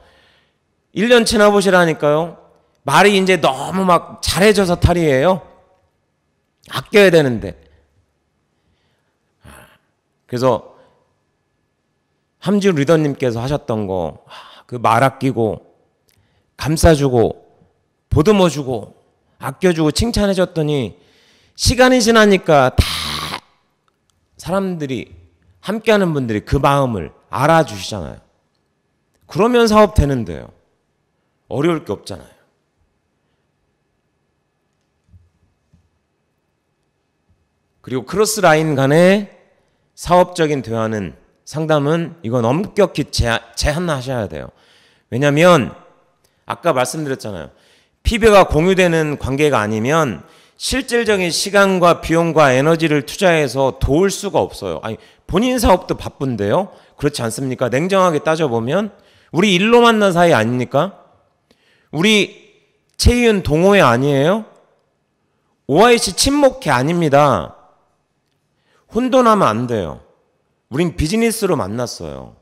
1년 지나보시라니까요. 말이 이제 너무 막 잘해져서 탈이에요. 아껴야 되는데. 그래서 함지훈 리더님께서 하셨던 거, 그 말 아끼고 감싸주고 보듬어주고 아껴주고 칭찬해줬더니 시간이 지나니까 다 사람들이 함께하는 분들이 그 마음을 알아주시잖아요. 그러면 사업 되는데요. 어려울 게 없잖아요. 그리고 크로스라인 간의 사업적인 대화는 상담은 이건 엄격히 제한하셔야 돼요. 왜냐하면 아까 말씀드렸잖아요. PB가 공유되는 관계가 아니면 실질적인 시간과 비용과 에너지를 투자해서 도울 수가 없어요. 아니 본인 사업도 바쁜데요. 그렇지 않습니까? 냉정하게 따져보면 우리 일로 만난 사이 아닙니까? 우리 최희은 동호회 아니에요? OIC 친목회 아닙니다. 혼돈하면 안 돼요. 우린 비즈니스로 만났어요.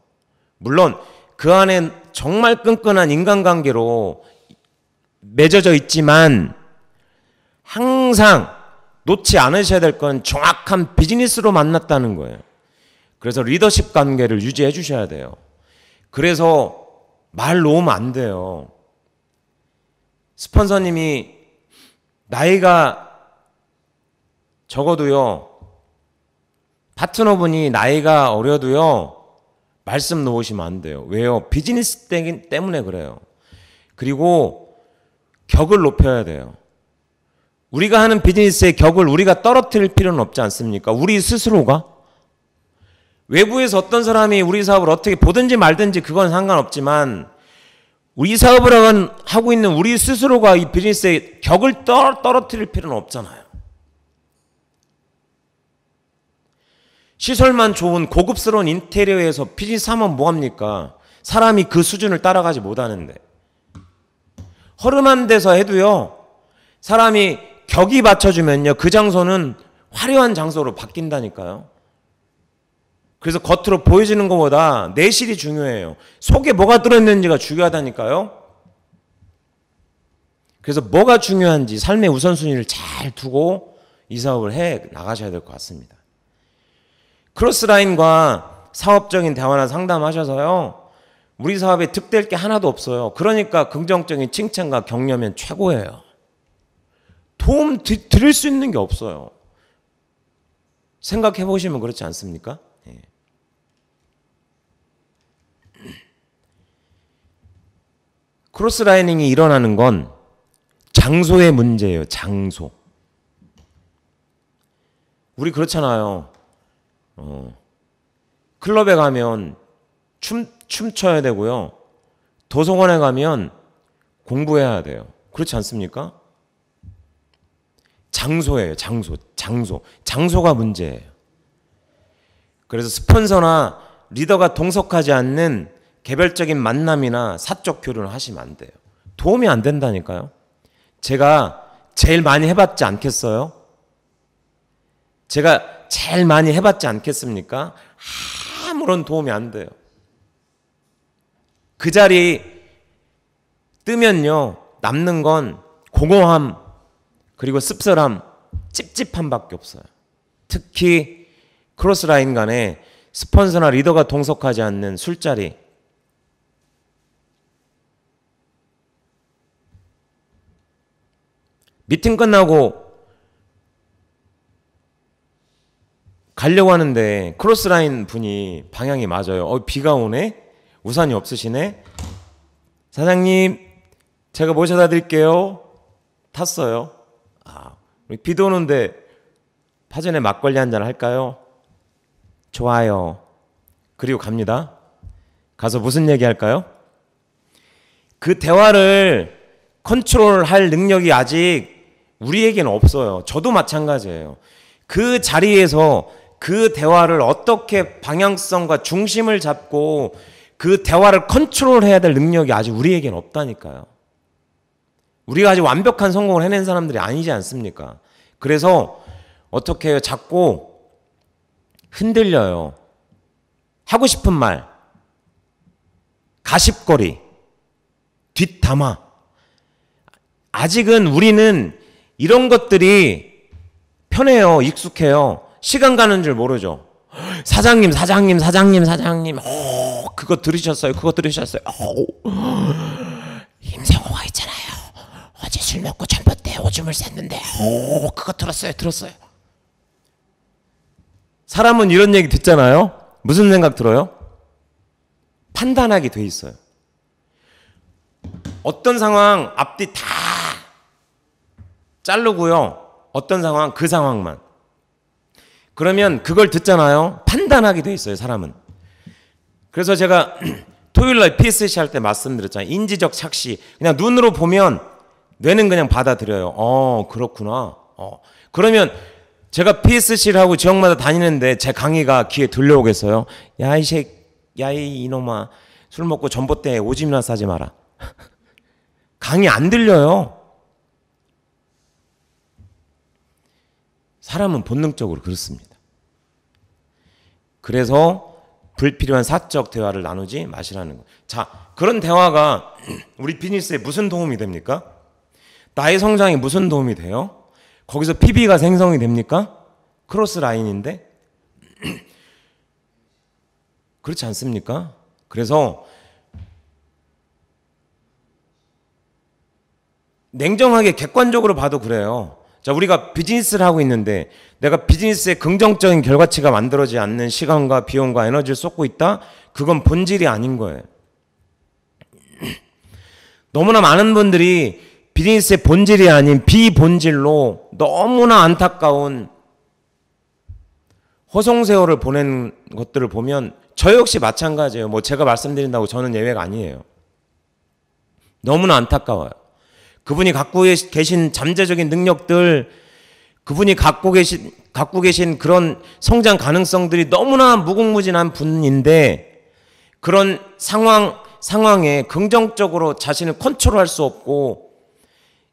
물론 그 안에 정말 끈끈한 인간관계로 맺어져 있지만 항상 놓지 않으셔야 될 건 정확한 비즈니스로 만났다는 거예요. 그래서 리더십 관계를 유지해 주셔야 돼요. 그래서 말 놓으면 안 돼요. 스폰서님이 나이가 적어도요, 파트너분이 나이가 어려도요, 말씀 놓으시면 안 돼요. 왜요? 비즈니스 때문에 그래요. 그리고 격을 높여야 돼요. 우리가 하는 비즈니스의 격을 우리가 떨어뜨릴 필요는 없지 않습니까? 우리 스스로가. 외부에서 어떤 사람이 우리 사업을 어떻게 보든지 말든지 그건 상관없지만 우리 사업을 하고 있는 우리 스스로가 이 비즈니스의 격을 떨어뜨릴 필요는 없잖아요. 시설만 좋은 고급스러운 인테리어에서 비즈니스 하면 뭐합니까? 사람이 그 수준을 따라가지 못하는데. 허름한 데서 해도요, 사람이 격이 받쳐주면요, 그 장소는 화려한 장소로 바뀐다니까요. 그래서 겉으로 보여지는 것보다 내실이 중요해요. 속에 뭐가 들어있는지가 중요하다니까요. 그래서 뭐가 중요한지 삶의 우선순위를 잘 두고 이 사업을 해 나가셔야 될 것 같습니다. 크로스라인과 사업적인 대화나 상담하셔서요, 우리 사업에 득될 게 하나도 없어요. 그러니까 긍정적인 칭찬과 격려면 최고예요. 도움 드릴 수 있는 게 없어요. 생각해 보시면 그렇지 않습니까? 예. 크로스라이닝이 일어나는 건 장소의 문제예요. 장소. 우리 그렇잖아요. 클럽에 가면 춤춰야 되고요. 도서관에 가면 공부해야 돼요. 그렇지 않습니까? 장소예요. 장소가 문제예요. 그래서 스폰서나 리더가 동석하지 않는 개별적인 만남이나 사적 교류를 하시면 안 돼요. 도움이 안 된다니까요. 제가 제일 많이 해봤지 않겠어요? 제가 제일 많이 해봤지 않겠습니까? 아무런 도움이 안 돼요. 그 자리 뜨면요, 남는 건 공허함, 그리고 씁쓸함, 찝찝함밖에 없어요. 특히 크로스라인 간에 스폰서나 리더가 동석하지 않는 술자리. 미팅 끝나고 가려고 하는데 크로스라인 분이 방향이 맞아요. 비가 오네? 우산이 없으시네? 사장님, 제가 모셔다 드릴게요. 탔어요. 비도 오는데 파전에 막걸리 한잔 할까요? 좋아요. 그리고 갑니다. 가서 무슨 얘기 할까요? 그 대화를 컨트롤할 능력이 아직 우리에게는 없어요. 저도 마찬가지예요. 그 자리에서 그 대화를 어떻게 방향성과 중심을 잡고 그 대화를 컨트롤해야 될 능력이 아직 우리에게는 없다니까요. 우리가 아직 완벽한 성공을 해낸 사람들이 아니지 않습니까? 그래서 어떻게 해요? 자꾸 흔들려요. 하고 싶은 말, 가십거리, 뒷담화. 아직은 우리는 이런 것들이 편해요. 익숙해요. 시간 가는 줄 모르죠. 사장님. 그거 들으셨어요? 임성호가 있잖아요. 어제 술 먹고 전봇대 오줌을 쌌는데 그거 들었어요. 사람은 이런 얘기 듣잖아요. 무슨 생각 들어요? 판단하게 돼 있어요. 어떤 상황 앞뒤 다 자르고요. 어떤 상황 그 상황만. 그러면 그걸 듣잖아요. 판단하게 돼 있어요. 사람은. 그래서 제가 토요일날 PSC 할 때 말씀드렸잖아요. 인지적 착시. 그냥 눈으로 보면 뇌는 그냥 받아들여요. 그렇구나. 그러면 제가 PSC를 하고 지역마다 다니는데 제 강의가 귀에 들려오겠어요? 야이 이놈아, 술 먹고 전봇대에 오줌이나 싸지 마라. 강의 안 들려요. 사람은 본능적으로 그렇습니다. 그래서 불필요한 사적 대화를 나누지 마시라는 거. 자, 그런 대화가 우리 비즈니스에 무슨 도움이 됩니까? 나의 성장에 무슨 도움이 돼요? 거기서 PB가 생성이 됩니까? 크로스 라인인데? 그렇지 않습니까? 그래서 냉정하게 객관적으로 봐도 그래요. 자, 우리가 비즈니스를 하고 있는데 내가 비즈니스에 긍정적인 결과치가 만들어지지 않는 시간과 비용과 에너지를 쏟고 있다? 그건 본질이 아닌 거예요. 너무나 많은 분들이 비즈니스의 본질이 아닌 비본질로 너무나 안타까운 허송세월을 보낸 것들을 보면 저 역시 마찬가지예요. 뭐 제가 말씀드린다고 저는 예외가 아니에요. 너무나 안타까워요. 그분이 갖고 계신 잠재적인 능력들, 그분이 갖고 계신 그런 성장 가능성들이 너무나 무궁무진한 분인데 그런 상황에 긍정적으로 자신을 컨트롤할 수 없고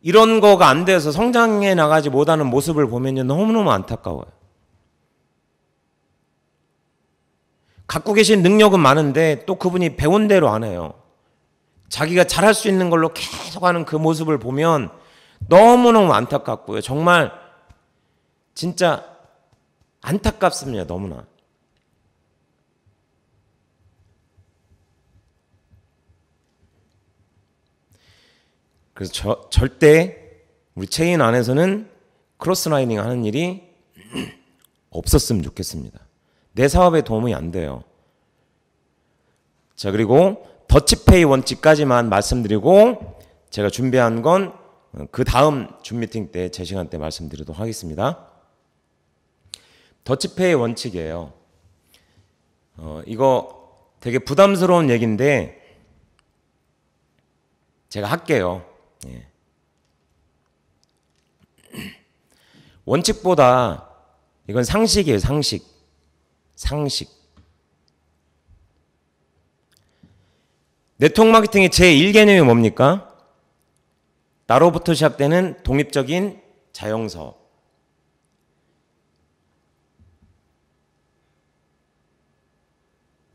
이런 거가 안 돼서 성장해 나가지 못하는 모습을 보면요, 너무너무 안타까워요. 갖고 계신 능력은 많은데 또 그분이 배운 대로 안 해요. 자기가 잘할 수 있는 걸로 계속하는 그 모습을 보면 너무너무 안타깝고요. 정말 진짜 안타깝습니다. 너무나. 그래서 절대 우리 체인 안에서는 크로스라이닝 하는 일이 없었으면 좋겠습니다. 내 사업에 도움이 안 돼요. 자, 그리고 더치페이 원칙까지만 말씀드리고 제가 준비한 건 그 다음 줌 미팅 때 제 시간 때 말씀드리도록 하겠습니다. 더치페이 원칙이에요. 이거 되게 부담스러운 얘기인데 제가 할게요. 예. 원칙보다 이건 상식이에요. 상식. 네트워크 마케팅의 제1개념이 뭡니까? 나로부터 시작되는 독립적인 자영사업.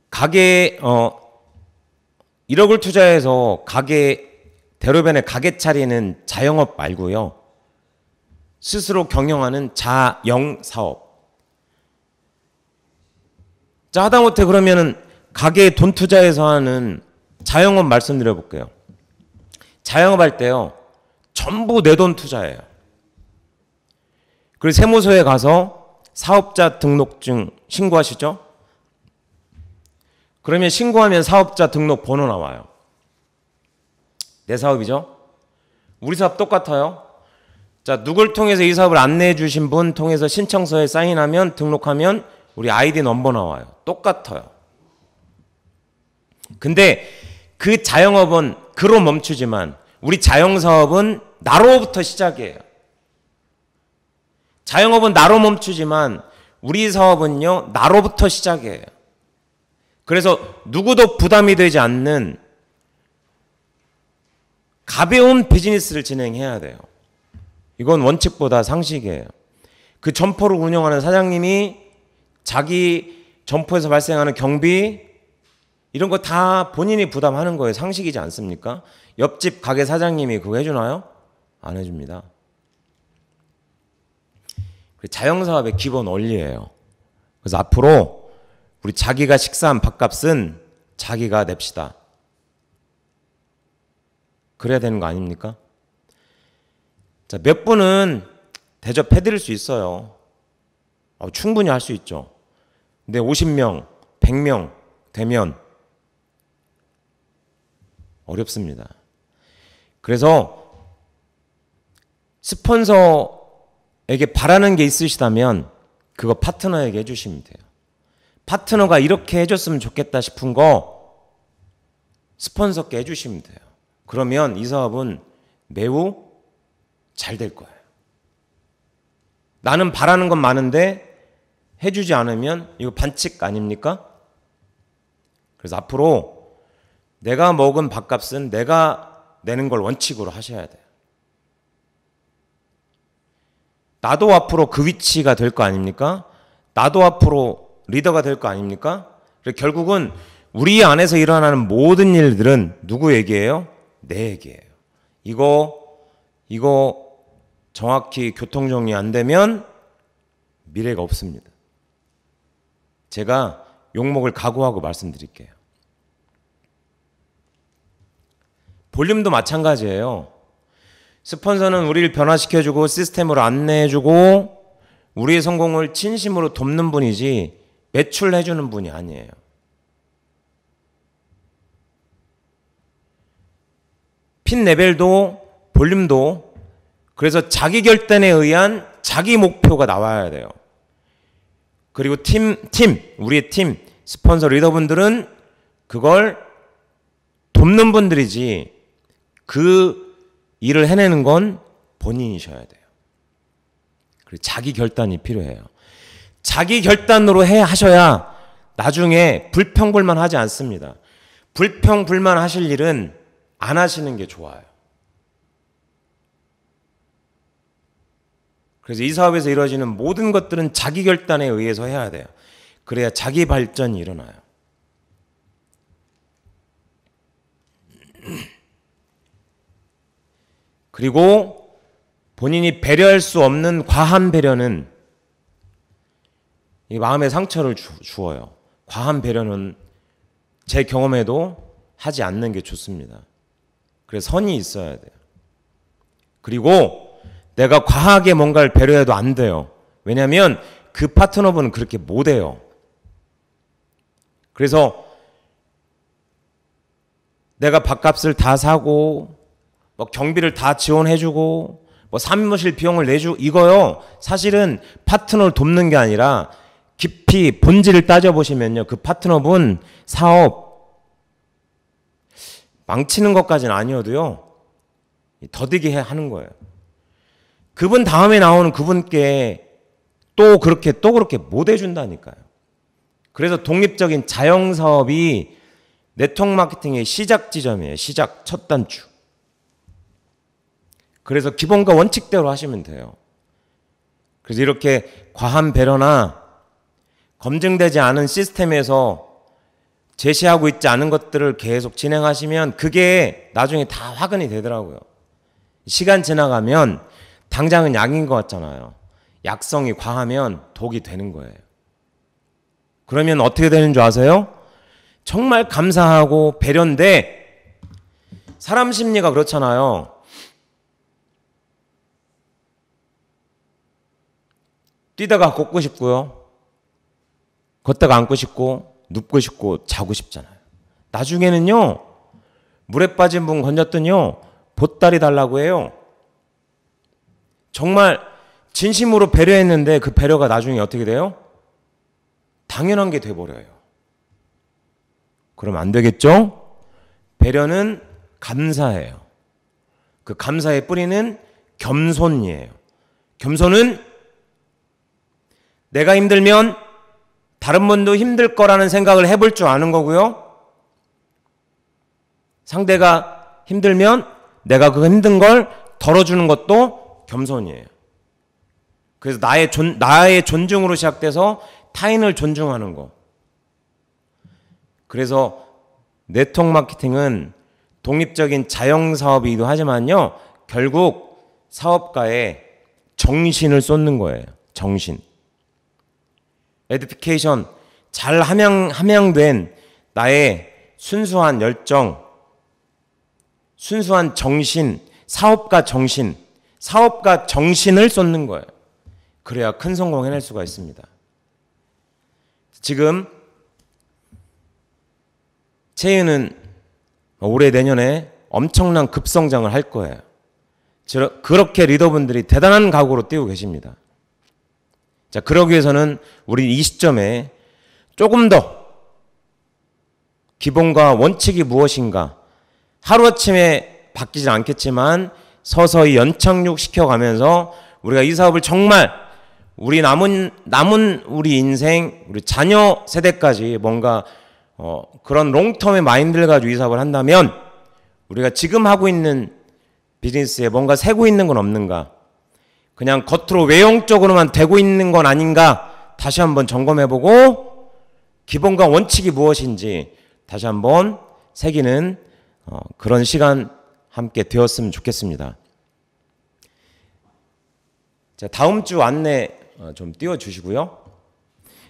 가게 1억을 투자해서 대로변에 가게 차리는 자영업 말고요. 스스로 경영하는 자영사업. 자, 하다못해 그러면은 가게에 돈 투자해서 하는 자영업 말씀드려 볼게요. 자영업 할 때요, 전부 내 돈 투자해요. 그리고 세무서에 가서 사업자 등록증 신고하시죠? 그러면 신고하면 사업자 등록 번호 나와요. 내 사업이죠? 우리 사업 똑같아요. 자, 누굴 통해서 이 사업을 안내해 주신 분 통해서 신청서에 사인하면 등록하면 우리 아이디 넘버 나와요. 똑같아요. 근데 그 자영업은 그로 멈추지만 우리 자영사업은 나로부터 시작이에요. 자영업은 나로 멈추지만 우리 사업은요, 나로부터 시작이에요. 그래서 누구도 부담이 되지 않는 가벼운 비즈니스를 진행해야 돼요. 이건 원칙보다 상식이에요. 그 점포를 운영하는 사장님이 자기 점포에서 발생하는 경비 이런 거 다 본인이 부담하는 거예요. 상식이지 않습니까? 옆집 가게 사장님이 그거 해주나요? 안 해줍니다. 자영사업의 기본 원리예요. 그래서 앞으로 우리 자기가 식사한 밥값은 자기가 냅시다. 그래야 되는 거 아닙니까? 자, 몇 분은 대접해드릴 수 있어요. 충분히 할 수 있죠. 근데 50명, 100명 되면 어렵습니다. 그래서 스폰서에게 바라는 게 있으시다면 그거 파트너에게 해주시면 돼요. 파트너가 이렇게 해줬으면 좋겠다 싶은 거 스폰서께 해주시면 돼요. 그러면 이 사업은 매우 잘 될 거예요. 나는 바라는 건 많은데 해주지 않으면 이거 반칙 아닙니까? 그래서 앞으로 내가 먹은 밥값은 내가 내는 걸 원칙으로 하셔야 돼요. 나도 앞으로 그 위치가 될 거 아닙니까? 나도 앞으로 리더가 될 거 아닙니까? 그래서 결국은 우리 안에서 일어나는 모든 일들은 누구 얘기예요? 내 얘기예요. 이거 정확히 교통정리 안 되면 미래가 없습니다. 제가 욕먹을 각오하고 말씀드릴게요. 볼륨도 마찬가지예요. 스폰서는 우리를 변화시켜주고 시스템으로 안내해주고 우리의 성공을 진심으로 돕는 분이지 매출해주는 분이 아니에요. 핀 레벨도 볼륨도 그래서 자기 결단에 의한 자기 목표가 나와야 돼요. 그리고 우리의 팀, 스폰서 리더분들은 그걸 돕는 분들이지 그 일을 해내는 건 본인이셔야 돼요. 그리고 자기 결단이 필요해요. 자기 결단으로 하셔야 나중에 불평불만 하지 않습니다. 불평불만 하실 일은 안 하시는 게 좋아요. 그래서 이 사업에서 이루어지는 모든 것들은 자기 결단에 의해서 해야 돼요. 그래야 자기 발전이 일어나요. 그리고 본인이 배려할 수 없는 과한 배려는 이 마음의 상처를 주어요. 과한 배려는 제 경험에도 하지 않는 게 좋습니다. 그래서 선이 있어야 돼요. 그리고 내가 과하게 뭔가를 배려해도 안 돼요. 왜냐하면 그 파트너분은 그렇게 못해요. 그래서 내가 밥값을 다 사고 뭐 경비를 다 지원해주고 뭐 사무실 비용을 내주고 이거요. 사실은 파트너를 돕는 게 아니라 깊이 본질을 따져보시면요. 그 파트너분 사업 망치는 것까지는 아니어도요. 더디게 하는 거예요. 그분 다음에 나오는 그분께 또 그렇게 못 해준다니까요. 그래서 독립적인 자영사업이 네트워크 마케팅의 시작 지점이에요. 시작 첫 단추. 그래서 기본과 원칙대로 하시면 돼요. 그래서 이렇게 과한 배려나 검증되지 않은 시스템에서 제시하고 있지 않은 것들을 계속 진행하시면 그게 나중에 다 화근이 되더라고요. 시간 지나가면 당장은 약인 것 같잖아요. 약성이 과하면 독이 되는 거예요. 그러면 어떻게 되는 줄 아세요? 정말 감사하고 배려인데 사람 심리가 그렇잖아요. 뛰다가 걷고 싶고요. 걷다가 앉고 싶고 눕고 싶고 자고 싶잖아요. 나중에는요. 물에 빠진 분 건졌더니요. 보따리 달라고 해요. 정말 진심으로 배려했는데 그 배려가 나중에 어떻게 돼요? 당연한 게 돼버려요. 그럼 안 되겠죠? 배려는 감사예요. 그 감사의 뿌리는 겸손이에요. 겸손은 내가 힘들면 다른 분도 힘들 거라는 생각을 해볼 줄 아는 거고요. 상대가 힘들면 내가 그 힘든 걸 덜어주는 것도 겸손이에요. 그래서 나의 존중으로 시작돼서 타인을 존중하는 거. 그래서 네트워크 마케팅은 독립적인 자영사업이기도 하지만요. 결국 사업가의 정신을 쏟는 거예요. 정신. 에듀피케이션, 잘 함양된 나의 순수한 열정, 순수한 정신, 사업가 정신을 쏟는 거예요. 그래야 큰 성공 해낼 수가 있습니다. 지금 채윤은 올해 내년에 엄청난 급성장을 할 거예요. 그렇게 리더분들이 대단한 각오로 뛰고 계십니다. 자, 그러기 위해서는 우리 이 시점에 조금 더 기본과 원칙이 무엇인가 하루아침에 바뀌지 않겠지만 서서히 연착륙 시켜가면서 우리가 이 사업을 정말 우리 남은 우리 인생, 우리 자녀 세대까지 뭔가 그런 롱텀의 마인드를 가지고 이 사업을 한다면 우리가 지금 하고 있는 비즈니스에 뭔가 새고 있는 건 없는가? 그냥 겉으로 외형적으로만 되고 있는 건 아닌가? 다시 한번 점검해보고 기본과 원칙이 무엇인지 다시 한번 새기는 그런 시간 함께 되었으면 좋겠습니다. 자, 다음 주 안내 좀 띄워주시고요.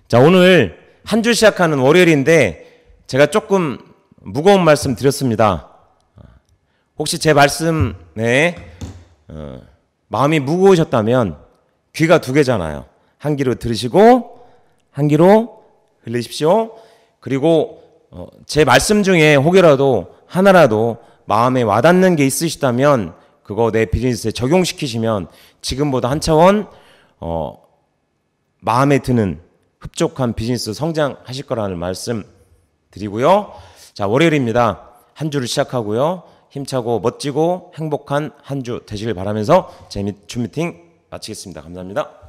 자, 오늘 한 주 시작하는 월요일인데 제가 조금 무거운 말씀 드렸습니다. 혹시 제 말씀에 마음이 무거우셨다면 귀가 두 개잖아요. 한 귀로 들으시고 한 귀로 흘리십시오. 그리고 제 말씀 중에 혹여라도 하나라도 마음에 와닿는 게 있으시다면 그거 내 비즈니스에 적용시키시면 지금보다 한 차원 마음에 드는 흡족한 비즈니스 성장하실 거라는 말씀 드리고요. 자, 월요일입니다. 한 주를 시작하고요. 힘차고 멋지고 행복한 한 주 되시길 바라면서 제 주 미팅 마치겠습니다. 감사합니다.